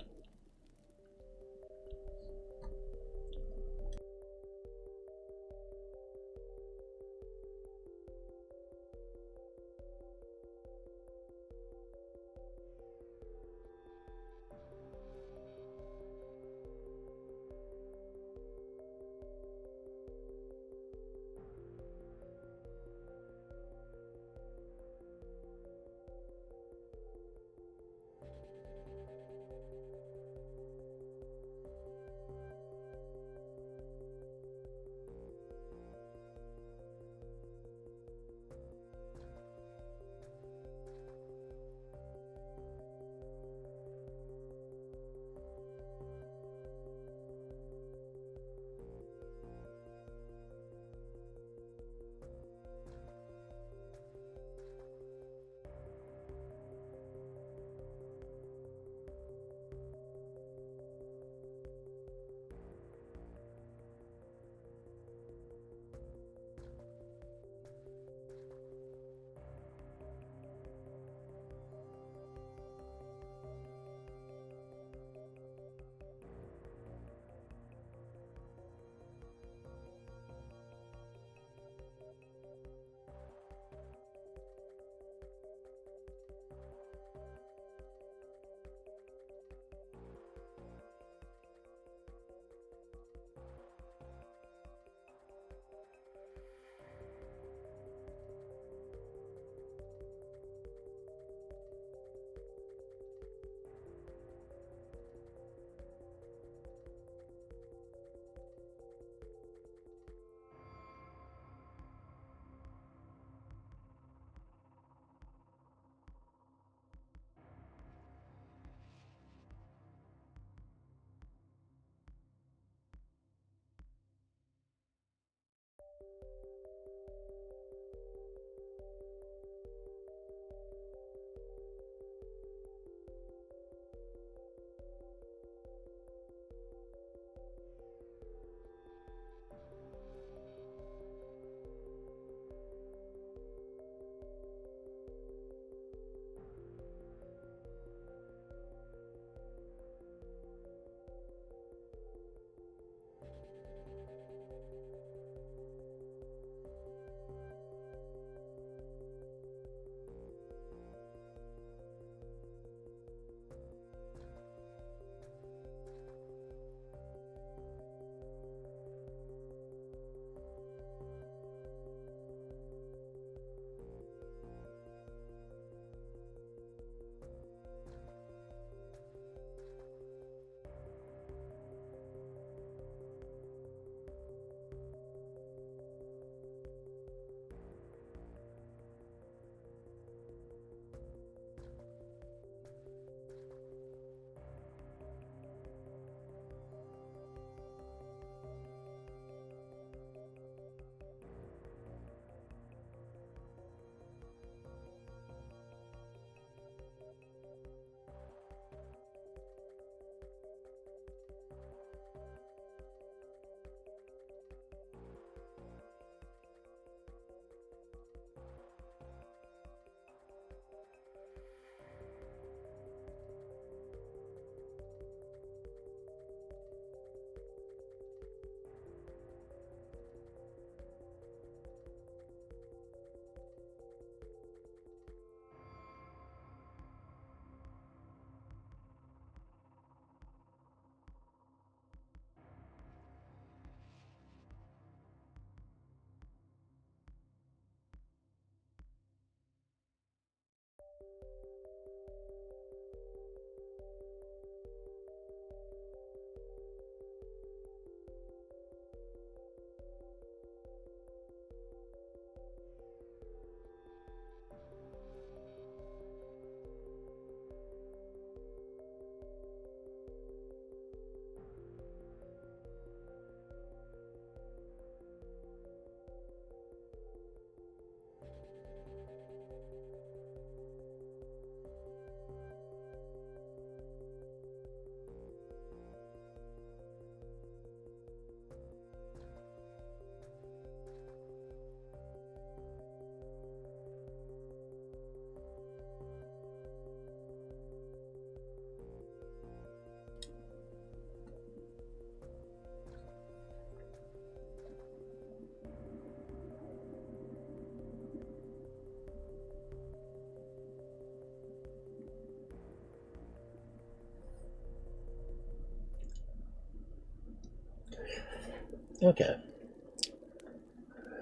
Okay,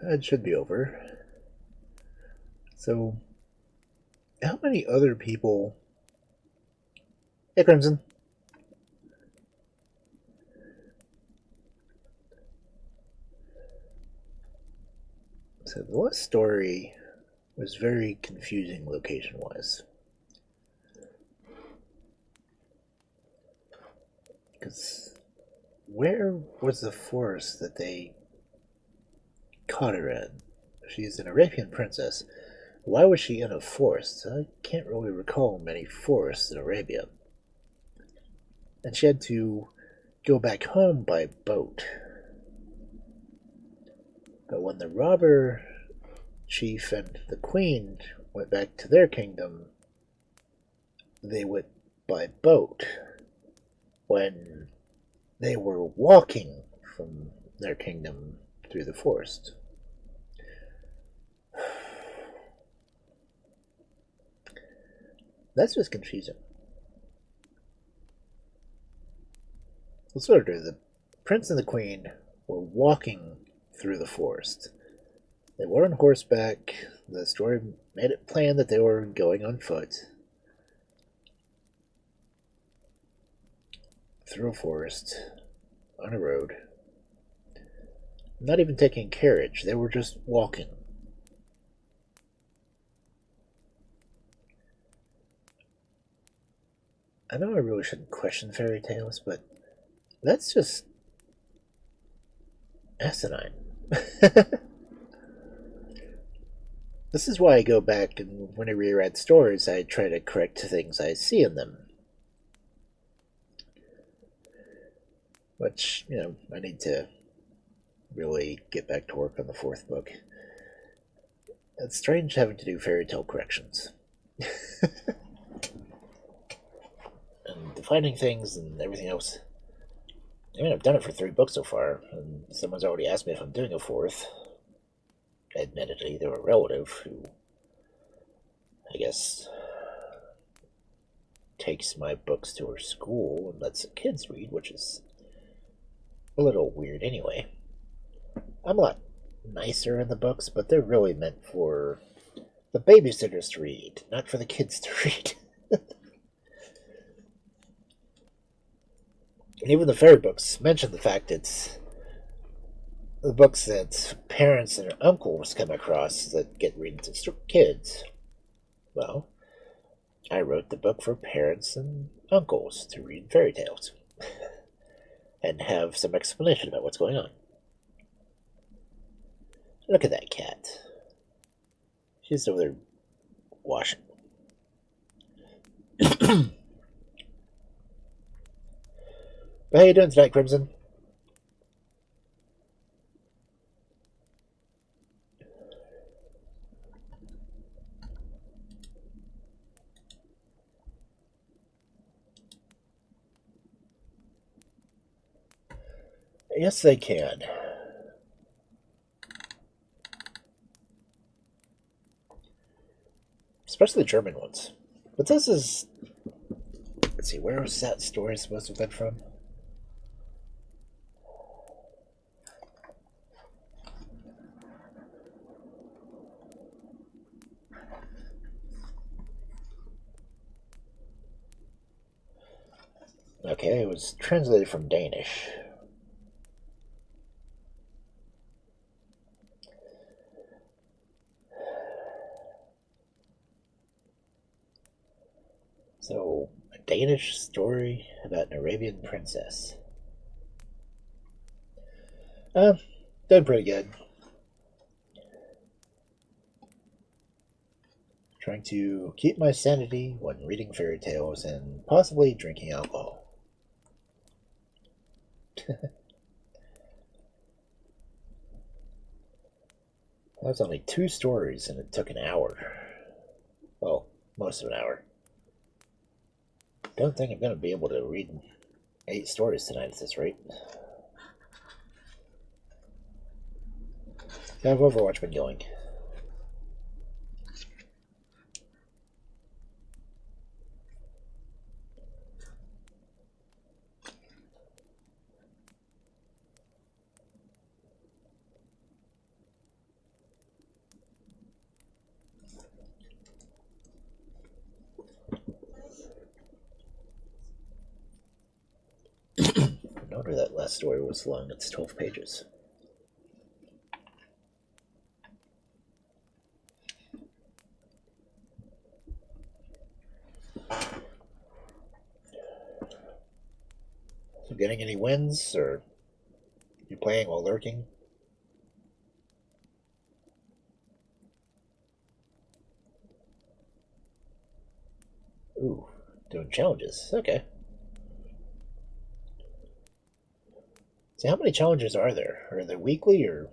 that should be over. So, how many other people? Hey, Crimson. So the last story was very confusing location-wise, because where was the forest that they caught her in? She's an Arabian princess. Why was she in a forest? I can't really recall many forests in Arabia. And she had to go back home by boat. But when the robber chief and the queen went back to their kingdom, they went by boat. When they were walking from their kingdom through the forest. That's just confusing. Let's order. The prince and the queen were walking through the forest. They were on horseback. The story made it plain that they were going on foot through a forest on a road. Not even taking a carriage. They were just walking. I know I really shouldn't question fairy tales, but that's just asinine. This is why I go back and when I reread stories, I try to correct things I see in them. Which, I need to really get back to work on the fourth book. It's strange having to do fairy tale corrections. And defining things and everything else. I mean, I've done it for 3 books so far, and someone's already asked me if I'm doing a fourth. Admittedly, they're a relative who, I guess, takes my books to her school and lets the kids read, which is a little weird anyway. I'm a lot nicer in the books, but they're really meant for the babysitters to read, not for the kids to read. And even the fairy books mention the fact it's the books that parents and uncles come across that get read to kids. Well, I wrote the book for parents and uncles to read fairy tales and have some explanation about what's going on. Look at that cat. She's over there washing. But how you doing tonight, Crimson? Yes, they can. Especially the German ones. But this is... Let's see, where was that story supposed to have been from? Okay, it was translated from Danish. So, a Danish story about an Arabian princess. Doing pretty good. Trying to keep my sanity when reading fairy tales and possibly drinking alcohol. That's only 2 stories and it took an hour. Well, most of an hour. Don't think I'm going to be able to read 8 stories tonight at this rate. How have Overwatch been going? last story was long. It's 12 pages. So getting any wins, or you playing while lurking? Ooh, doing challenges. Okay. So how many challenges are there? Are they weekly or?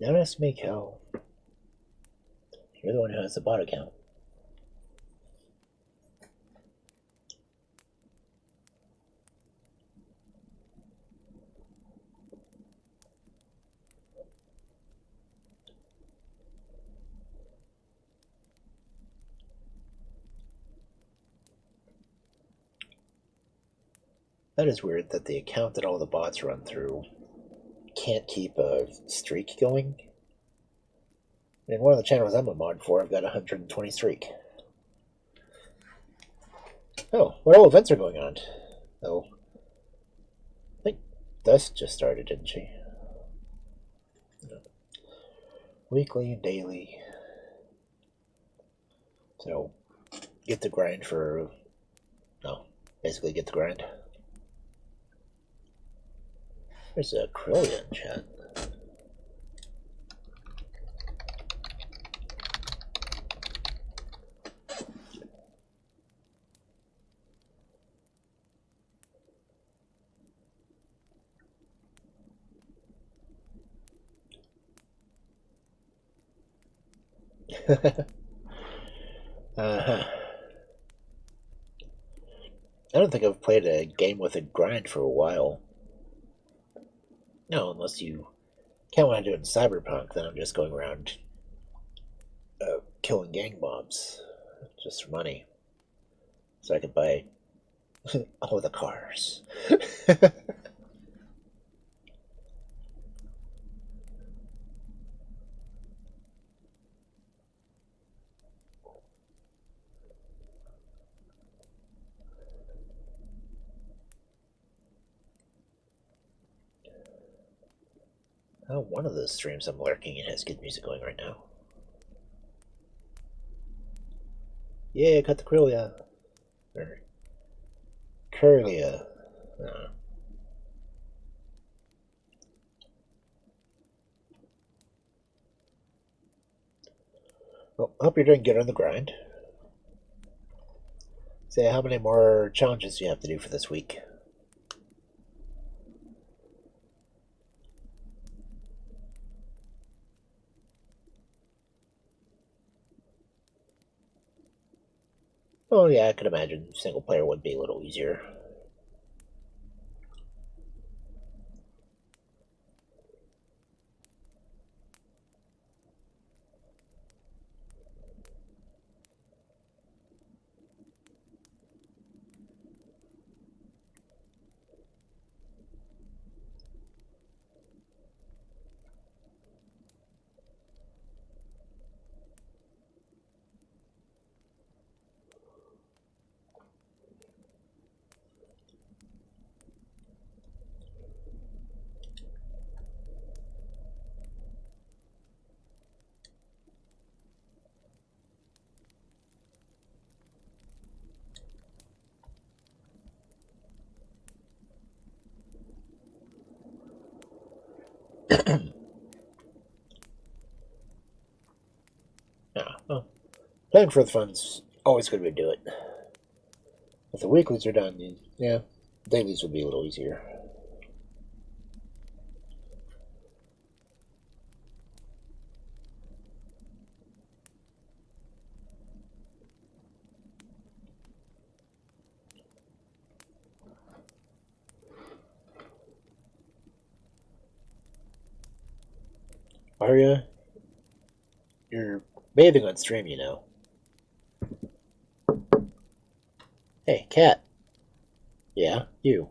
Don't ask me, Cal. You're the one who has the bot account. That is weird that the account that all the bots run through can't keep a streak going. In one of the channels I'm a mod for, I've got a 120 streak. Oh, what all events are going on? Oh, I think Dust just started, didn't she? No. Weekly and daily. So, get the grind for... No, basically get the grind. There's a Krillia in chat. Uh-huh. I don't think I've played a game with a grind for a while. No, unless you count when I do it in Cyberpunk, then I'm just going around killing gang mobs just for money. So I could buy all the cars. Oh, one of the streams I'm lurking in has good music going right now. Yeah, cut the Krillia. Or Curlia. Well, I hope you're doing good on the grind. Say, how many more challenges do you have to do for this week? Oh yeah, I could imagine single player would be a little easier. Yeah, well, playing for the fun's always good way to do it. If the weeklies are done, yeah, dailies would be a little easier. Arya, you're bathing on stream, you know. Hey, cat. Yeah, you.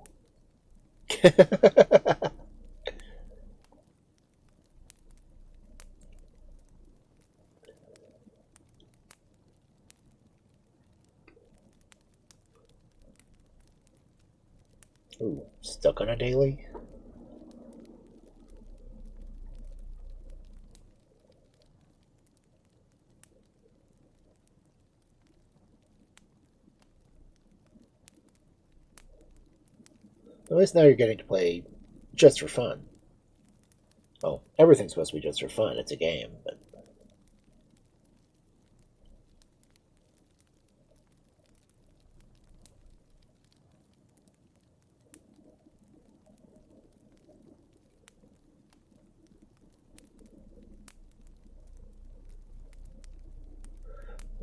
Ooh, stuck on a daily? At least now you're getting to play just for fun. Well, everything's supposed to be just for fun. It's a game, but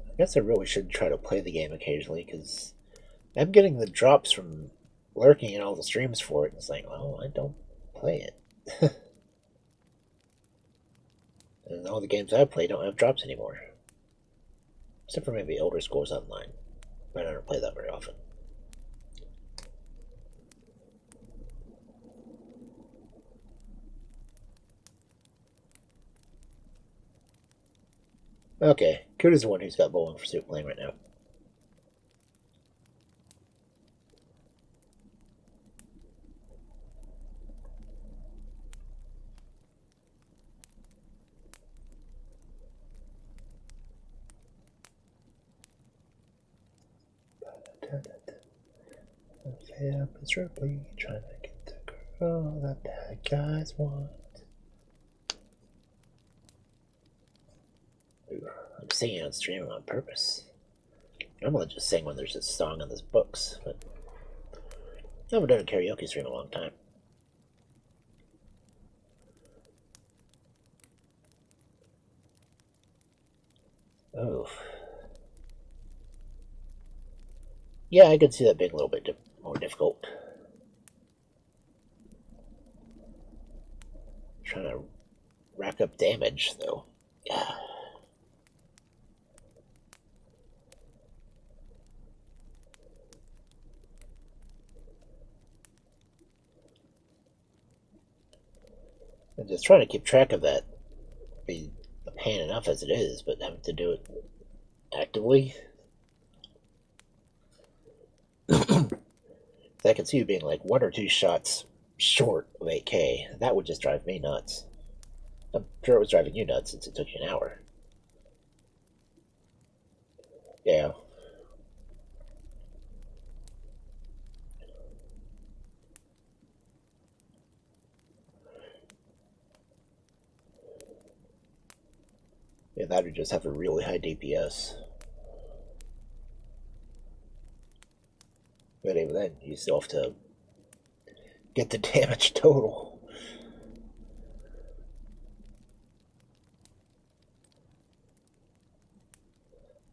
I guess I really should try to play the game occasionally because I'm getting the drops from lurking in all the streams for it, and it's like, well, I don't play it. And all the games I play don't have drops anymore. Except for maybe Elder Scrolls Online. But I don't play that very often. Okay, Kuda's the one who's got Bowling for Soup playing right now. Miserably trying to get the girl that bad guys want. Ooh, I'm singing on stream on purpose. I'm gonna just sing when there's a song in this books, but I haven't done a karaoke stream in a long time. Oh. Yeah, I could see that being a little bit more difficult. Trying to rack up damage, though. Yeah. And just trying to keep track of that be a pain enough as it is, but having to do it actively. I can see you being like one or two shots short of 8K. That would just drive me nuts. I'm sure it was driving you nuts since it took you an hour. Yeah. Yeah, that would just have a really high DPS. But even then, you still have to get the damage total.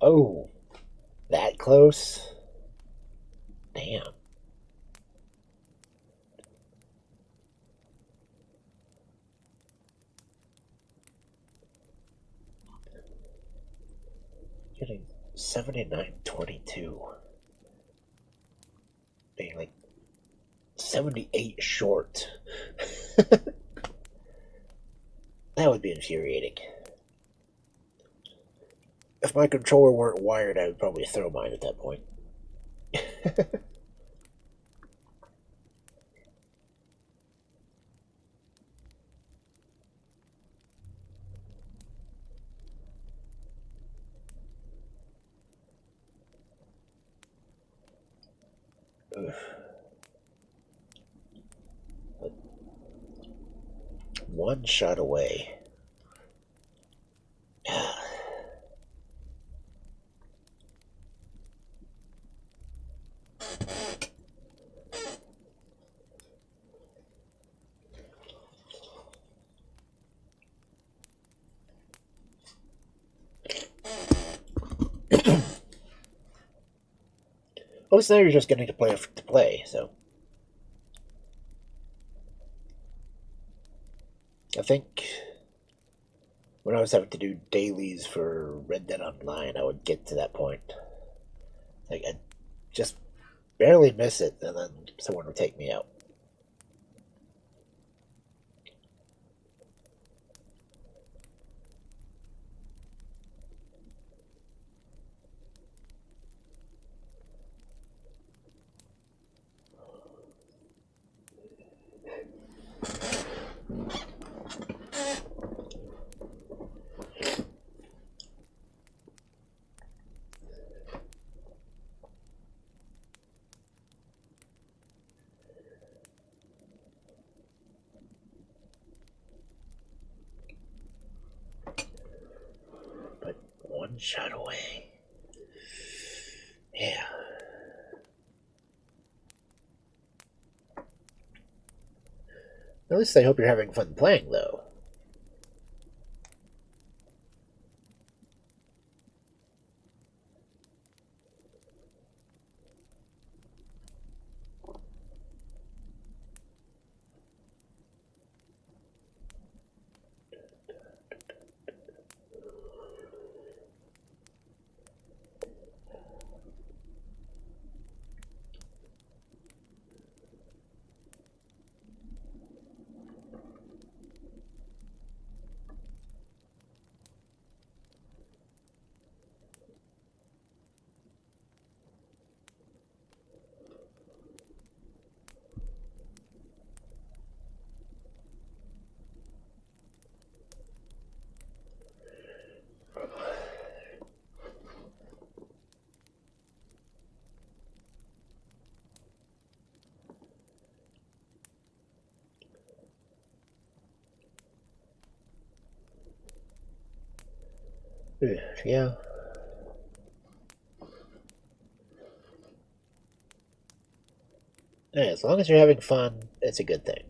Oh, that close? Damn. Getting 79-22. Being like 78 short. That would be infuriating. If my controller weren't wired, I would probably throw mine at that point. One shot away. At least now you're just getting to play, so. I think When I was having to do dailies for Red Dead Online, I would get to that point. Like, I'd just barely miss it, and then someone would take me out. But one shot away. Yeah. At least I hope you're having fun playing, though. Yeah. Yeah, as long as you're having fun, it's a good thing.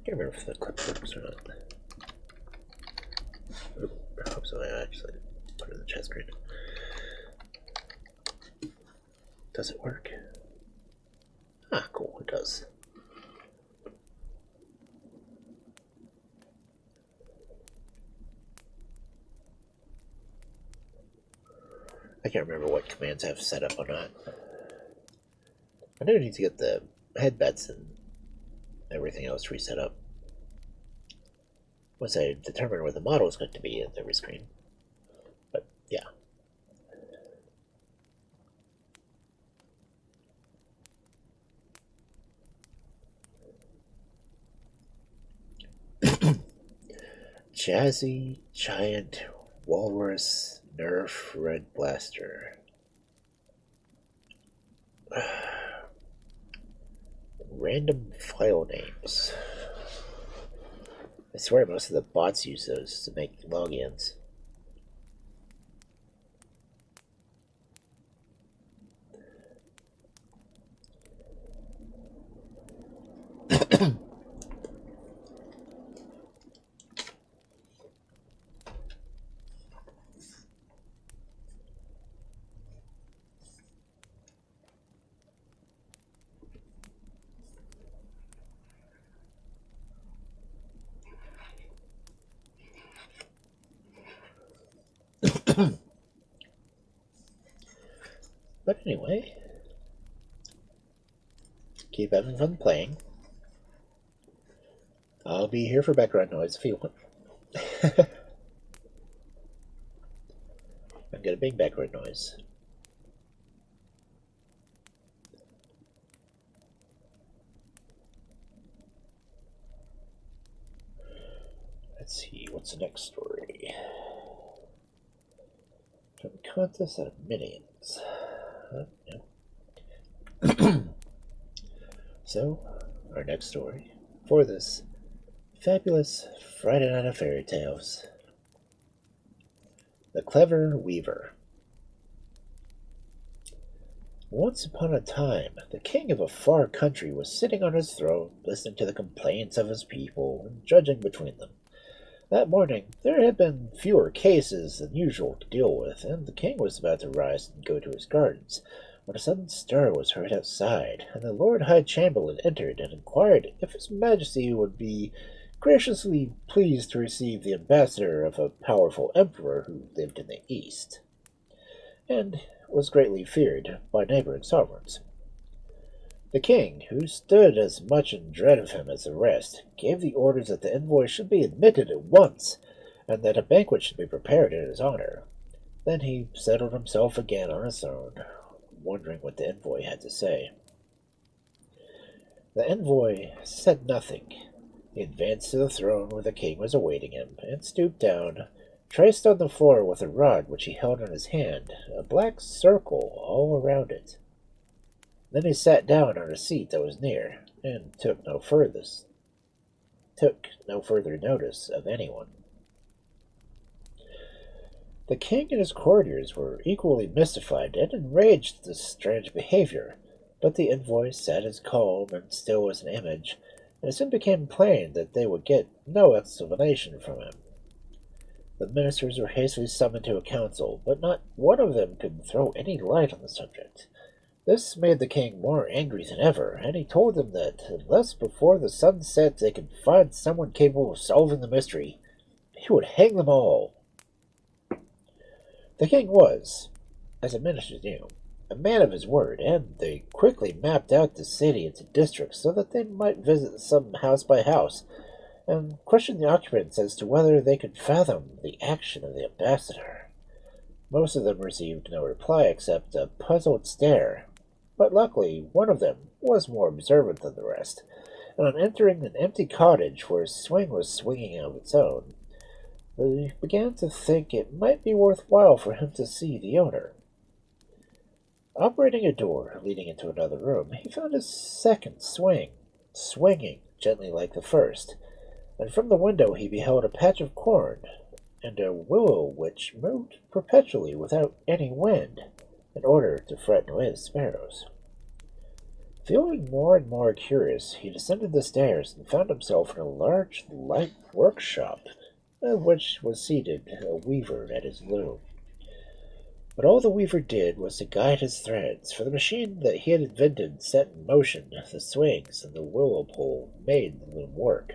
I can't remember if the clip works or not. I hope so. I actually put it in the chat screen. Does it work? Ah, cool. It does. I can't remember what commands I have set up or not. I do need to get the headbeds and everything else reset up. Once I determine where the model is going to be at every screen. But yeah. Jazzy Giant Walrus Nerf Red Blaster. Random file names. I swear most of the bots use those to make logins. But anyway, keep having fun playing. I'll be here for background noise if you want. I'm gonna make background noise. Let's see, what's the next story? From Contest of Minions. So, our next story for this fabulous Friday Night of Fairy Tales. The Clever Weaver. Once upon a time, the king of a far country was sitting on his throne, listening to the complaints of his people and judging between them. That morning, there had been fewer cases than usual to deal with, and the king was about to rise and go to his gardens, when a sudden stir was heard outside, and the Lord High Chamberlain entered and inquired if His Majesty would be graciously pleased to receive the ambassador of a powerful emperor who lived in the east, and was greatly feared by neighboring sovereigns. The king, who stood as much in dread of him as the rest, gave the orders that the envoy should be admitted at once, and that a banquet should be prepared in his honor. Then he settled himself again on his throne, wondering what the envoy had to say. The envoy said nothing. He advanced to the throne where the king was awaiting him, and stooped down, traced on the floor with a rod which he held in his hand a black circle all around it. Then he sat down on a seat that was near, and took no further notice of anyone. The king and his courtiers were equally mystified and enraged at this strange behavior, but the envoy sat as calm and still as an image, and it soon became plain that they would get no explanation from him. The ministers were hastily summoned to a council, but not one of them could throw any light on the subject. This made the king more angry than ever, and he told them that unless before the sun set they could find someone capable of solving the mystery, he would hang them all. The king was, as the ministers knew, a man of his word, and they quickly mapped out the city into districts so that they might visit some house by house, and question the occupants as to whether they could fathom the action of the ambassador. Most of them received no reply except a puzzled stare, but luckily one of them was more observant than the rest, and on entering an empty cottage where a swing was swinging of its own, they began to think it might be worthwhile for him to see the owner. Operating a door leading into another room, he found a second swing, swinging gently like the first, and from the window he beheld a patch of corn and a willow which moved perpetually without any wind, in order to frighten away the sparrows. Feeling more and more curious, he descended the stairs and found himself in a large, light workshop, in which was seated a weaver at his loom. But all the weaver did was to guide his threads, for the machine that he had invented set in motion the swings, and the willow pole made the loom work.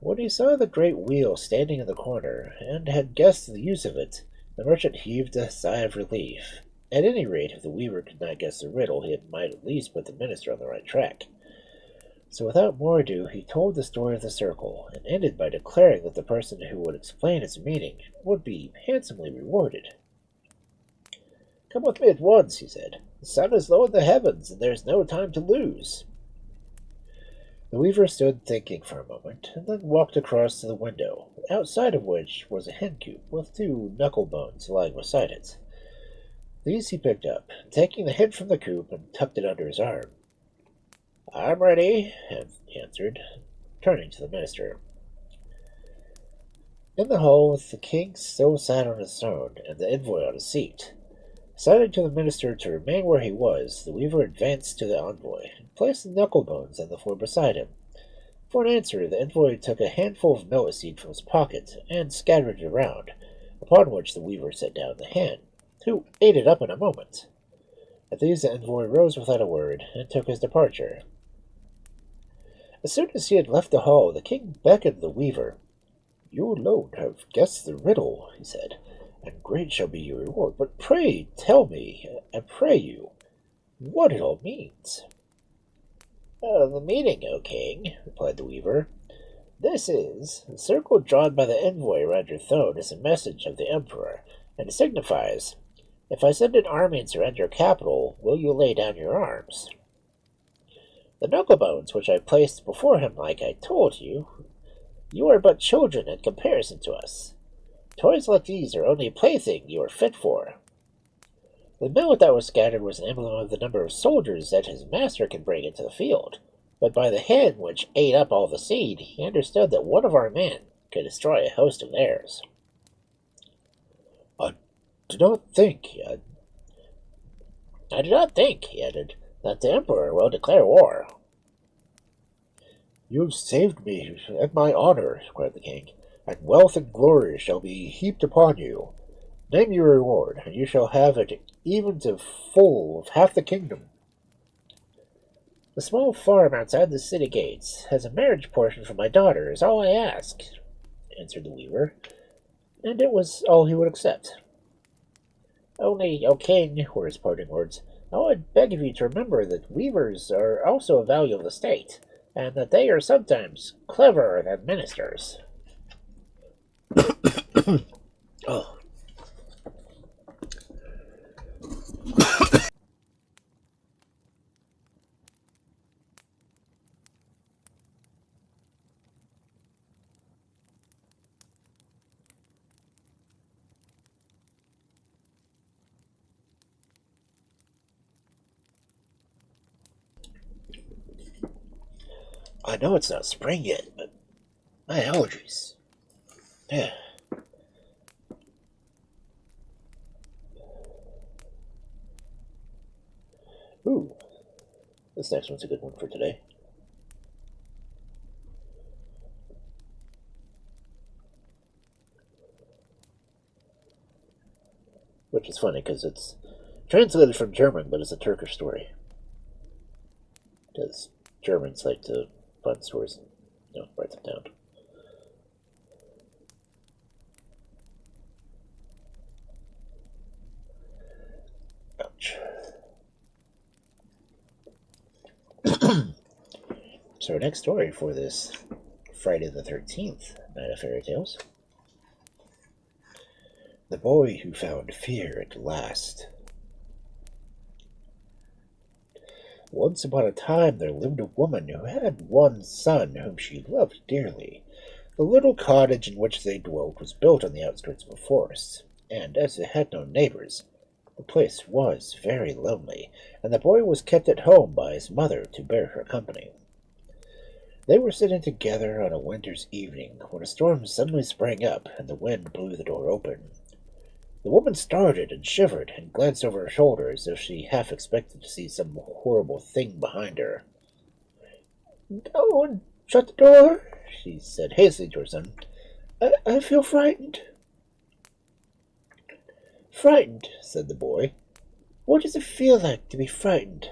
When he saw the great wheel standing in the corner, and had guessed the use of it, the merchant heaved a sigh of relief. At any rate, if the weaver could not guess the riddle, he might at least put the minister on the right track. So without more ado, he told the story of the circle, and ended by declaring that the person who would explain its meaning would be handsomely rewarded. "Come with me at once," he said. "The sun is low in the heavens, and there is no time to lose." The weaver stood thinking for a moment, and then walked across to the window, outside of which was a hen coop with 2 knuckle bones lying beside it. These he picked up, taking the head from the coop and tucked it under his arm. "I'm ready," he answered, turning to the minister. In the hall, the king still sat on his throne, and the envoy on his seat. Signing to the minister to remain where he was, the weaver advanced to the envoy, and placed the knuckle bones on the floor beside him. For an answer, the envoy took a handful of millet seed from his pocket, and scattered it around, upon which the weaver set down the hen, who ate it up in a moment. At these the envoy rose without a word, and took his departure. As soon as he had left the hall, the king beckoned the weaver. "You alone have guessed the riddle," he said, "and great shall be your reward. But pray tell me, I pray you, what it all means." "The meaning, O king," replied the weaver, This is the circle drawn by the envoy around your throne is a message of the Emperor, and it signifies, if I send an army and surrender your capital, will you lay down your arms? The knuckle bones which I placed before him like I told you, you are but children in comparison to us. Toys like these are only a plaything you are fit for. The millet that was scattered was an emblem of the number of soldiers that his master could bring into the field, but by the hen which ate up all the seed, he understood that one of our men could destroy a host of theirs. I do not think, he added, that the Emperor will declare war. You have saved me and my honor, cried the king, and wealth and glory shall be heaped upon you. Name your reward, and you shall have it even to full of half the kingdom. The small farm outside the city gates has a marriage portion for my daughter, is all I ask, answered the weaver, and it was all he would accept. Only, O king, were his parting words, I would beg of you to remember that weavers are also a value of the state, and that they are sometimes cleverer than ministers. Oh. I know it's not spring yet, but my allergies. Yeah. Ooh, this next one's a good one for today. Which is funny because it's translated from German, but it's a Turkish story. Because Germans like to find stories and write them down. Ouch. So our next story for this Friday the 13th Night of Fairy Tales. The Boy Who Found Fear at Last. Once upon a time there lived a woman who had one son whom she loved dearly. The little cottage in which they dwelt was built on the outskirts of a forest, and as it had no neighbors, the place was very lonely, and the boy was kept at home by his mother to bear her company. They were sitting together on a winter's evening when a storm suddenly sprang up, and the wind blew the door open. The woman started and shivered and glanced over her shoulder as if she half expected to see some horrible thing behind her. "Go and shut the door," she said hastily to her son. I feel frightened." "Frightened," said the boy. "What does it feel like to be frightened?"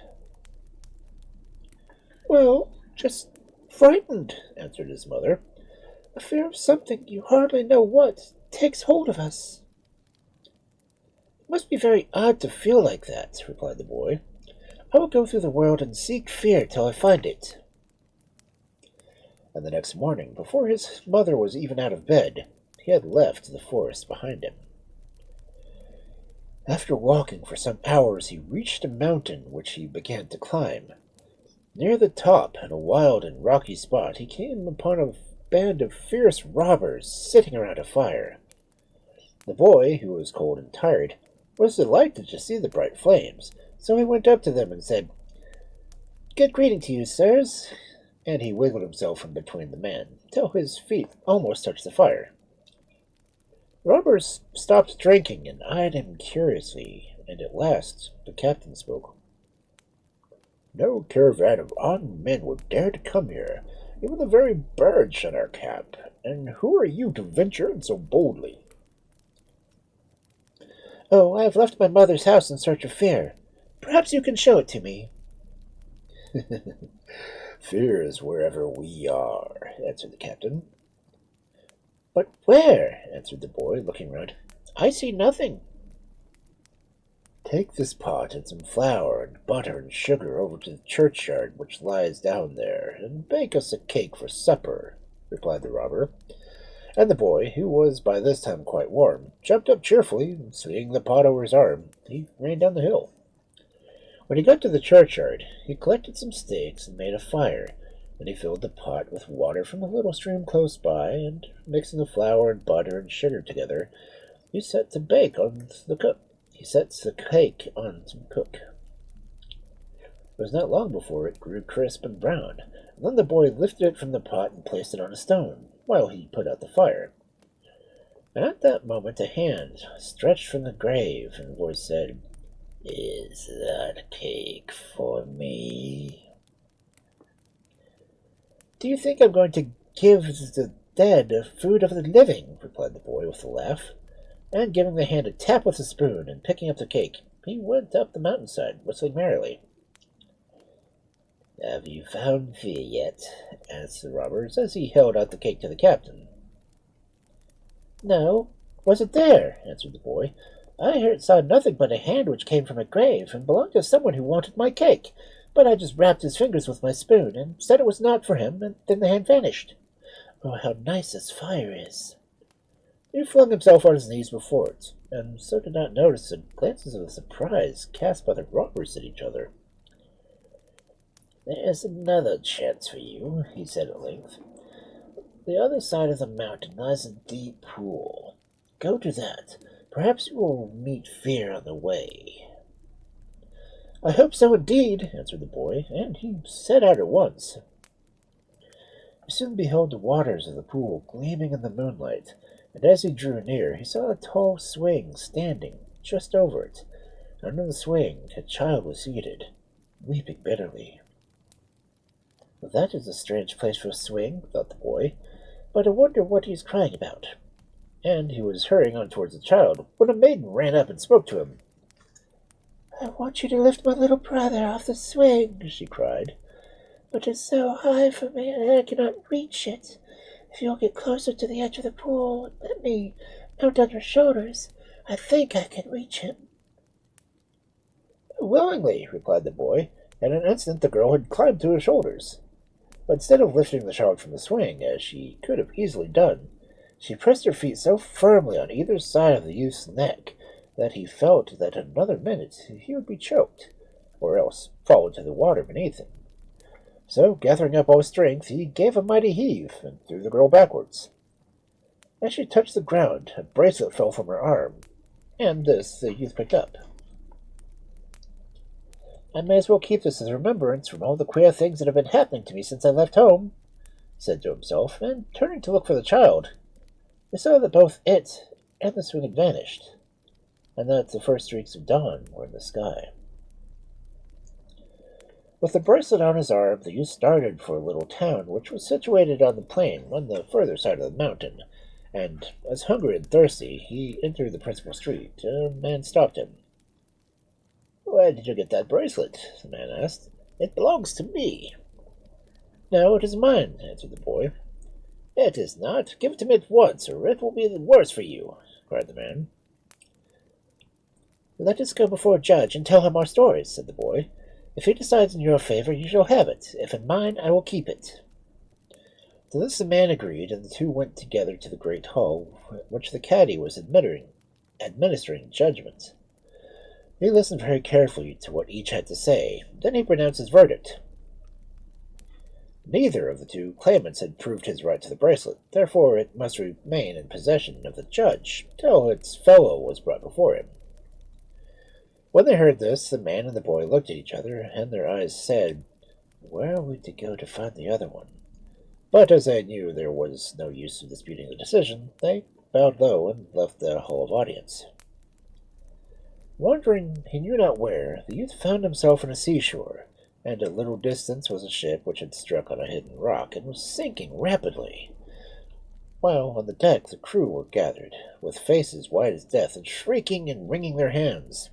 "Well, just frightened," answered his mother. "A fear of something, you hardly know what, takes hold of us." "It must be very odd to feel like that," replied the boy. "I will go through the world and seek fear till I find it." And the next morning, before his mother was even out of bed, he had left the forest behind him. After walking for some hours, he reached a mountain which he began to climb. Near the top, in a wild and rocky spot, he came upon a band of fierce robbers sitting around a fire. The boy, who was cold and tired, was delighted to see the bright flames, so he went up to them and said, "Good greeting to you, sirs," and he wiggled himself from between the men, till his feet almost touched the fire. The robbers stopped drinking and eyed him curiously, and at last the captain spoke. "No caravan of armed men would dare to come here. Even the very birds shun our camp. And who are you to venture in so boldly?" "Oh, I have left my mother's house in search of fear. Perhaps you can show it to me." "Fear is wherever we are," answered the captain. "But where?" answered the boy, looking round. "I see nothing." "Take this pot and some flour and butter and sugar over to the churchyard which lies down there, and bake us a cake for supper," replied the robber, and the boy, who was by this time quite warm, jumped up cheerfully, and swinging the pot over his arm, he ran down the hill. When he got to the churchyard, he collected some sticks and made a fire. Then he filled the pot with water from a little stream close by, and mixing the flour and butter and sugar together, he set the cake on to cook. It was not long before it grew crisp and brown, and then the boy lifted it from the pot and placed it on a stone, while he put out the fire. And at that moment a hand stretched from the grave, and the voice said, "Is that cake for me?" "Do you think I'm going to give the dead food of the living?" replied the boy with a laugh, and giving the hand a tap with a spoon and picking up the cake, he went up the mountainside, whistling merrily. "Have you found fear yet?" asked the robbers as he held out the cake to the captain. "No. Was it there?" answered the boy. "I saw nothing but a hand which came from a grave and belonged to someone who wanted my cake, but I just rapped his fingers with my spoon and said it was not for him, and then the hand vanished. Oh, how nice this fire is!" He flung himself on his knees before it, and so did not notice the glances of surprise cast by the robbers at each other. "There's another chance for you," he said at length. "The other side of the mountain lies a deep pool. Go to that. Perhaps you will meet fear on the way." "I hope so indeed," answered the boy, and he set out at once. He soon beheld the waters of the pool gleaming in the moonlight, and as he drew near he saw a tall swing standing just over it. Under the swing a child was seated, weeping bitterly. "That is a strange place for a swing," thought the boy, "but I wonder what he is crying about." And he was hurrying on towards the child when a maiden ran up and spoke to him. "I want you to lift my little brother off the swing," she cried, "but it's so high for me and I cannot reach it. If you'll get closer to the edge of the pool and let me mount on your shoulders, I think I can reach him." "Willingly," replied the boy, and in an instant the girl had climbed to his shoulders. But instead of lifting the child from the swing, as she could have easily done, she pressed her feet so firmly on either side of the youth's neck that he felt that in another minute he would be choked, or else fall into the water beneath him. So, gathering up all his strength, he gave a mighty heave and threw the girl backwards. As she touched the ground, a bracelet fell from her arm, and this the youth picked up. "I may as well keep this as a remembrance from all the queer things that have been happening to me since I left home," he said to himself, and turning to look for the child, he saw that both it and the swing had vanished, and that the first streaks of dawn were in the sky. With the bracelet on his arm, the youth started for a little town which was situated on the plain on the further side of the mountain, and, as hungry and thirsty, he entered the principal street. A man stopped him. "Where did you get that bracelet?" the man asked. "It belongs to me." "No, it is mine," answered the boy. "It is not. Give it to me at once, or it will be the worse for you," cried the man. "Let us go before a judge and tell him our stories," said the boy. "If he decides in your favor, you shall have it. If in mine, I will keep it." To this the man agreed, and the two went together to the great hall, which the caddy was administering judgment. He listened very carefully to what each had to say. Then he pronounced his verdict. Neither of the two claimants had proved his right to the bracelet, therefore it must remain in possession of the judge till its fellow was brought before him. When they heard this, the man and the boy looked at each other, and their eyes said, "Where are we to go to find the other one?" But as they knew there was no use of disputing the decision, they bowed low and left the hall of audience. Wandering he knew not where, the youth found himself on a seashore, and at a little distance was a ship which had struck on a hidden rock and was sinking rapidly. While on the deck the crew were gathered, with faces white as death, and shrieking and wringing their hands.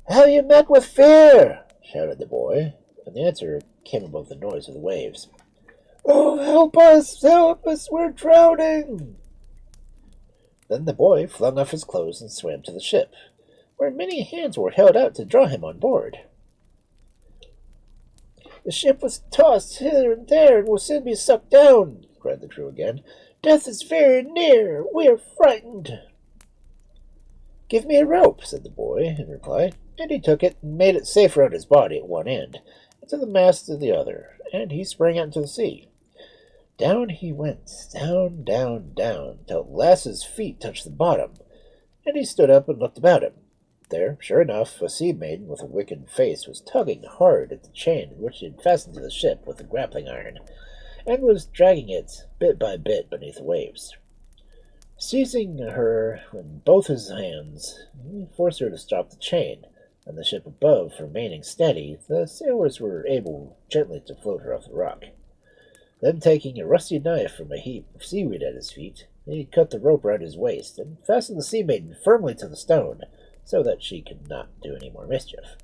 "Have you met with fear?" shouted the boy, and the answer came above the noise of the waves. "Oh, help us! Help us! We're drowning!" Then the boy flung off his clothes and swam to the ship, where many hands were held out to draw him on board. The ship was tossed hither and there and will soon be sucked down, cried the crew again. Death is very near. We are frightened. Give me a rope, said the boy in reply, and he took it and made it safe round his body at one end, and to the mast at the other, and he sprang out into the sea. Down he went, down, down, down, till at last his feet touched the bottom, and he stood up and looked about him. There, sure enough, a sea maiden with a wicked face was tugging hard at the chain in which she had fastened to the ship with a grappling iron, and was dragging it bit by bit beneath the waves. Seizing her in both his hands, he forced her to stop the chain, and the ship above remaining steady, the sailors were able gently to float her off the rock. Then, taking a rusty knife from a heap of seaweed at his feet, he cut the rope round his waist, and fastened the sea maiden firmly to the stone, so that she could not do any more mischief.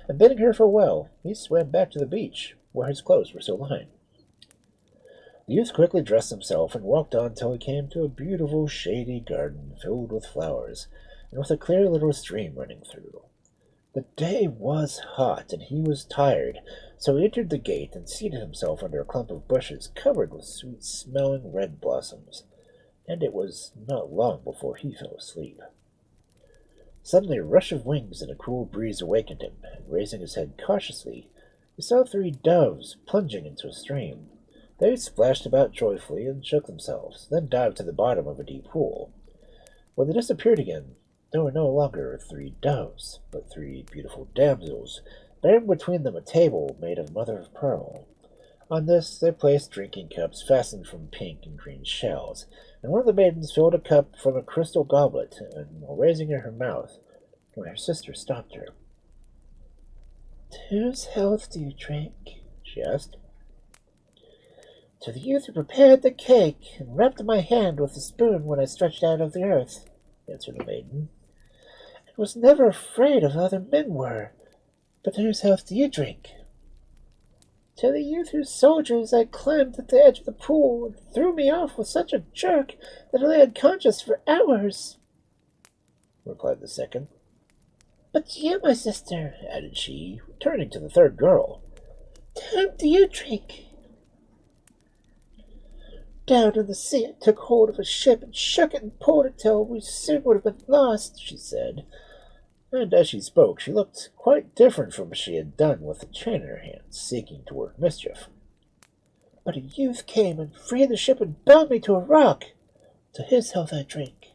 And bidding her farewell, he swam back to the beach, where his clothes were still lying. The youth quickly dressed himself and walked on till he came to a beautiful shady garden filled with flowers, and with a clear little stream running through. The day was hot, and he was tired, so he entered the gate and seated himself under a clump of bushes covered with sweet-smelling red blossoms, and it was not long before he fell asleep. Suddenly a rush of wings and a cool breeze awakened him, and raising his head cautiously, he saw 3 doves plunging into a stream. They splashed about joyfully and shook themselves, then dived to the bottom of a deep pool. When they disappeared again, there were no longer 3 doves, but 3 beautiful damsels, bearing between them a table made of mother of pearl. On this they placed drinking cups fastened from pink and green shells, and one of the maidens filled a cup from a crystal goblet, and while raising it to her mouth, when her sister stopped her. "To whose health do you drink?" she asked. "To the youth who prepared the cake, and rubbed my hand with a spoon when I stretched out of the earth," answered the maiden. "And was never afraid of other men were. But to whose health do you drink?" "To the youth whose soldiers I climbed at the edge of the pool, and threw me off with such a jerk that I lay unconscious for hours," replied the second. "But you, my sister," added she, turning to the third girl, "to whom do you drink?" "Down in the sea I took hold of a ship and shook it and pulled it till we soon would have been lost," she said. And as she spoke, she looked quite different from what she had done with the chain in her hand, seeking to work mischief. "But a youth came and freed the ship and bound me to a rock. To his health I drink."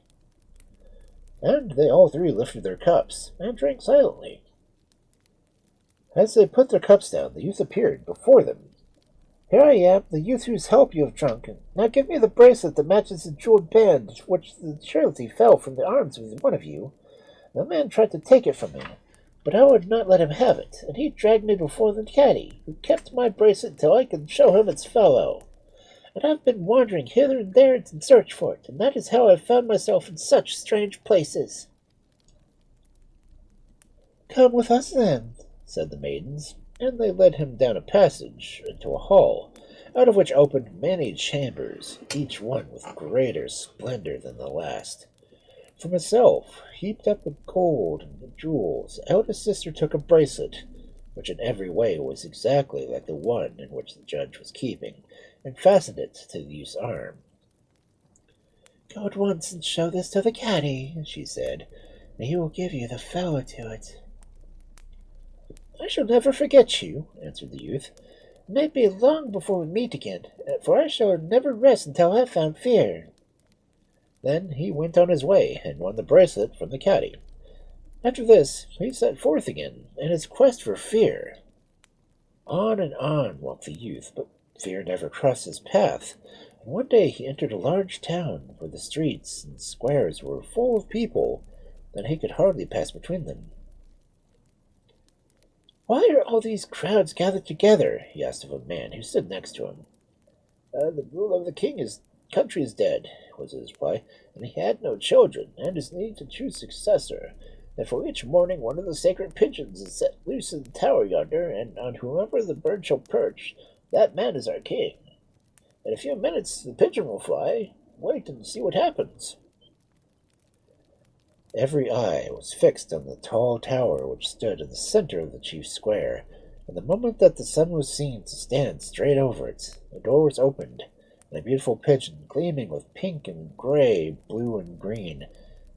And they all 3 lifted their cups and drank silently. As they put their cups down, the youth appeared before them. "Here I am, the youth whose help you have drunk, and now give me the bracelet that matches the jeweled band which surely fell from the arms of one of you. The man tried to take it from me, but I would not let him have it, and he dragged me before the caddy, who kept my bracelet till I could show him its fellow. And I've been wandering hither and there in search for it, and that is how I've found myself in such strange places." "Come with us, then," said the maidens, and they led him down a passage into a hall, out of which opened many chambers, each one with greater splendor than the last. From itself, heaped up with gold and jewels, eldest sister took a bracelet, which in every way was exactly like the one in which the judge was keeping, and fastened it to the youth's arm. "Go at once and show this to the caddy," she said, "and he will give you the fellow to it." "I shall never forget you," answered the youth. "It may be long before we meet again, for I shall never rest until I have found fear." Then he went on his way, and won the bracelet from the caddy. After this, he set forth again in his quest for fear. On and on walked the youth, but fear never crossed his path, and one day he entered a large town, where the streets and squares were full of people, that he could hardly pass between them. "Why are all these crowds gathered together?" he asked of a man who stood next to him. "The ruler of the country is dead," was his reply, "and he had no children, and is needing to choose successor. Therefore each morning one of the sacred pigeons is set loose in the tower yonder, and on whomever the bird shall perch, that man is our king. In a few minutes the pigeon will fly. Wait and see what happens." Every eye was fixed on the tall tower which stood in the center of the chief square, And the moment that the sun was seen to stand straight over it, the door was opened, and a beautiful pigeon, gleaming with pink and gray, blue and green,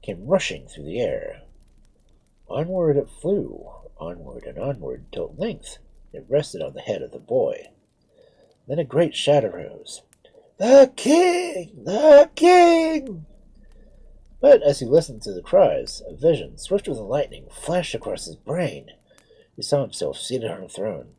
came rushing through the air. Onward it flew, onward and onward, till at length it rested on the head of the boy. Then a great shout arose. "The king! The king!" But as he listened to the cries, a vision, swifter than lightning, flashed across his brain. He saw himself seated on a throne,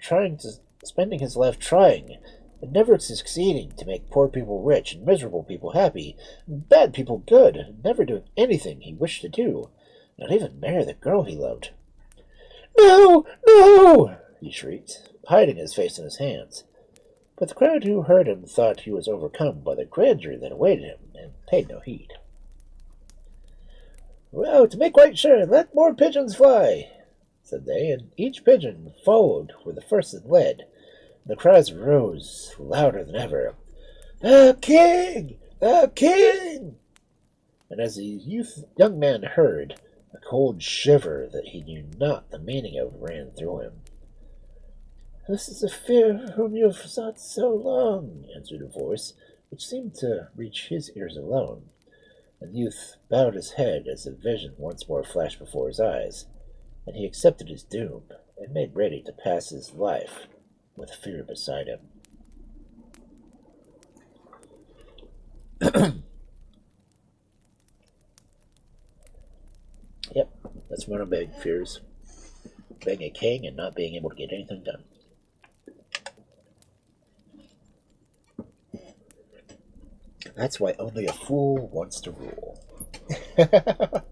spending his life trying, but never succeeding to make poor people rich and miserable people happy, and bad people good, and never doing anything he wished to do, not even marry the girl he loved. "No! No!" he shrieked, hiding his face in his hands. But the crowd who heard him thought he was overcome by the grandeur that awaited him, and paid no heed. "Well, to make quite sure, let more pigeons fly," said they, and each pigeon followed where the first had led. The cries rose louder than ever. "The king! The king!" And as the young man heard, a cold shiver that he knew not the meaning of ran through him. "This is the fear whom you have sought so long," answered a voice, which seemed to reach his ears alone. And the youth bowed his head as the vision once more flashed before his eyes, and he accepted his doom and made ready to pass his life with fear beside him. Yep, that's one of my big fears. Being a king and not being able to get anything done. That's why only a fool wants to rule. Let's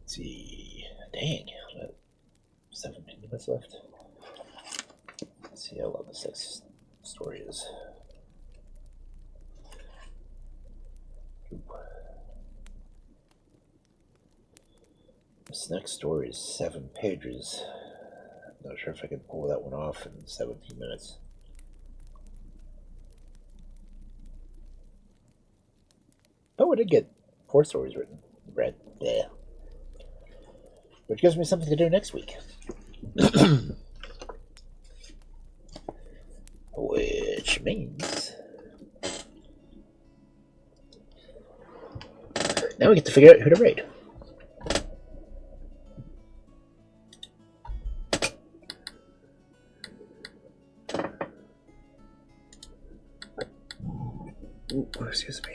see. Dang. 17 minutes left. Let's see how long this next story is. This next story is 7 pages. I'm not sure if I can pull that one off in 17 minutes. Oh, I did get 4 stories read. Yeah. Which gives me something to do next week. Which means now we get to figure out who to raid. Ooh, excuse me.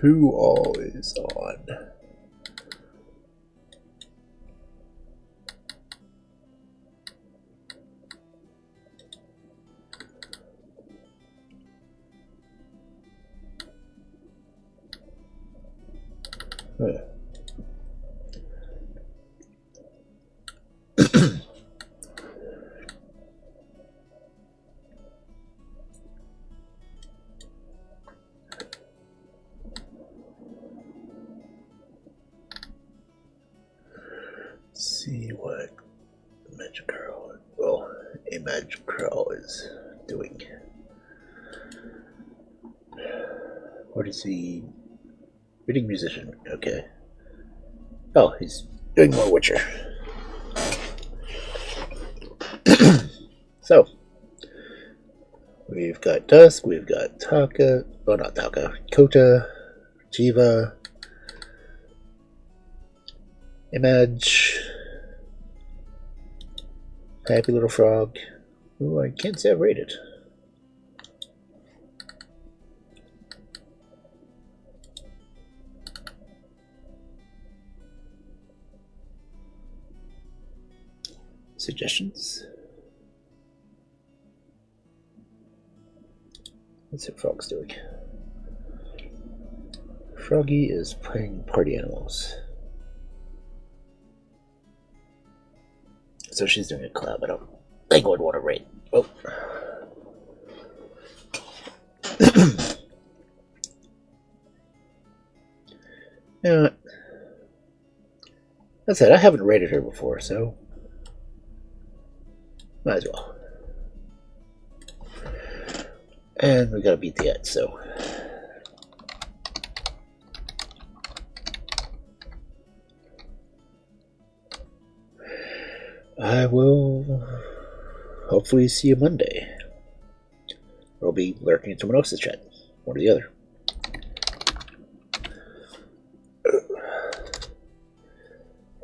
Who all is on? Huh. See what Magic Girl, a Magic Girl is doing. What is he? Reading musician, okay. Oh, he's doing more Witcher. So, we've got Dusk, we've got Taka, well, not Taka, Kota, Jiva, Image, Happy Little Frog, who I can't say I've rated. Suggestions? What's it Frog's doing? Froggy is playing party animals. So she's doing a collab. I don't think I would want to rate. Oh. You know what? That's it. I haven't rated her before, so might as well. And we gotta beat the Ed, so. I will hopefully see you Monday. Or I'll be lurking in someone else's chat. One or the other.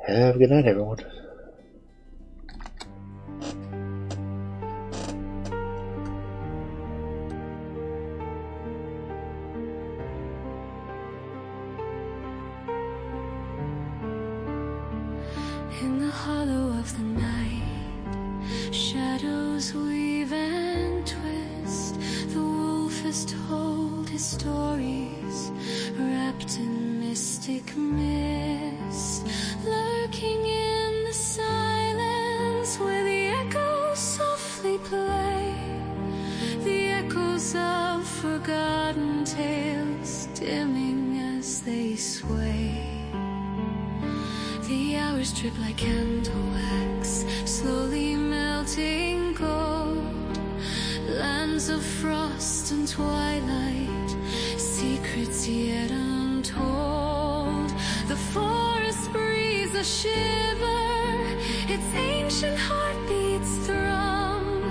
Have a good night, everyone.
In the hollow of the night, shadows weave and twist. The wolf has told his stories, wrapped in mystic mist. Lurking in the silence where the echoes softly play, the echoes of forgotten tales dimming as they sway. The hours drip like candle wax, slowly melting gold. Lands of frost and twilight, secrets yet untold. The forest breathes a shiver, its ancient heartbeats thrum.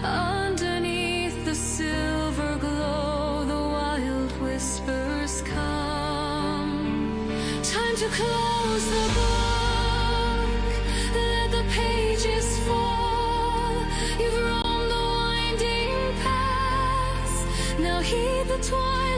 Underneath the silver glow, the wild whispers come. Time to close the book, let the pages fall. You've roamed the winding paths, now heed the twilight.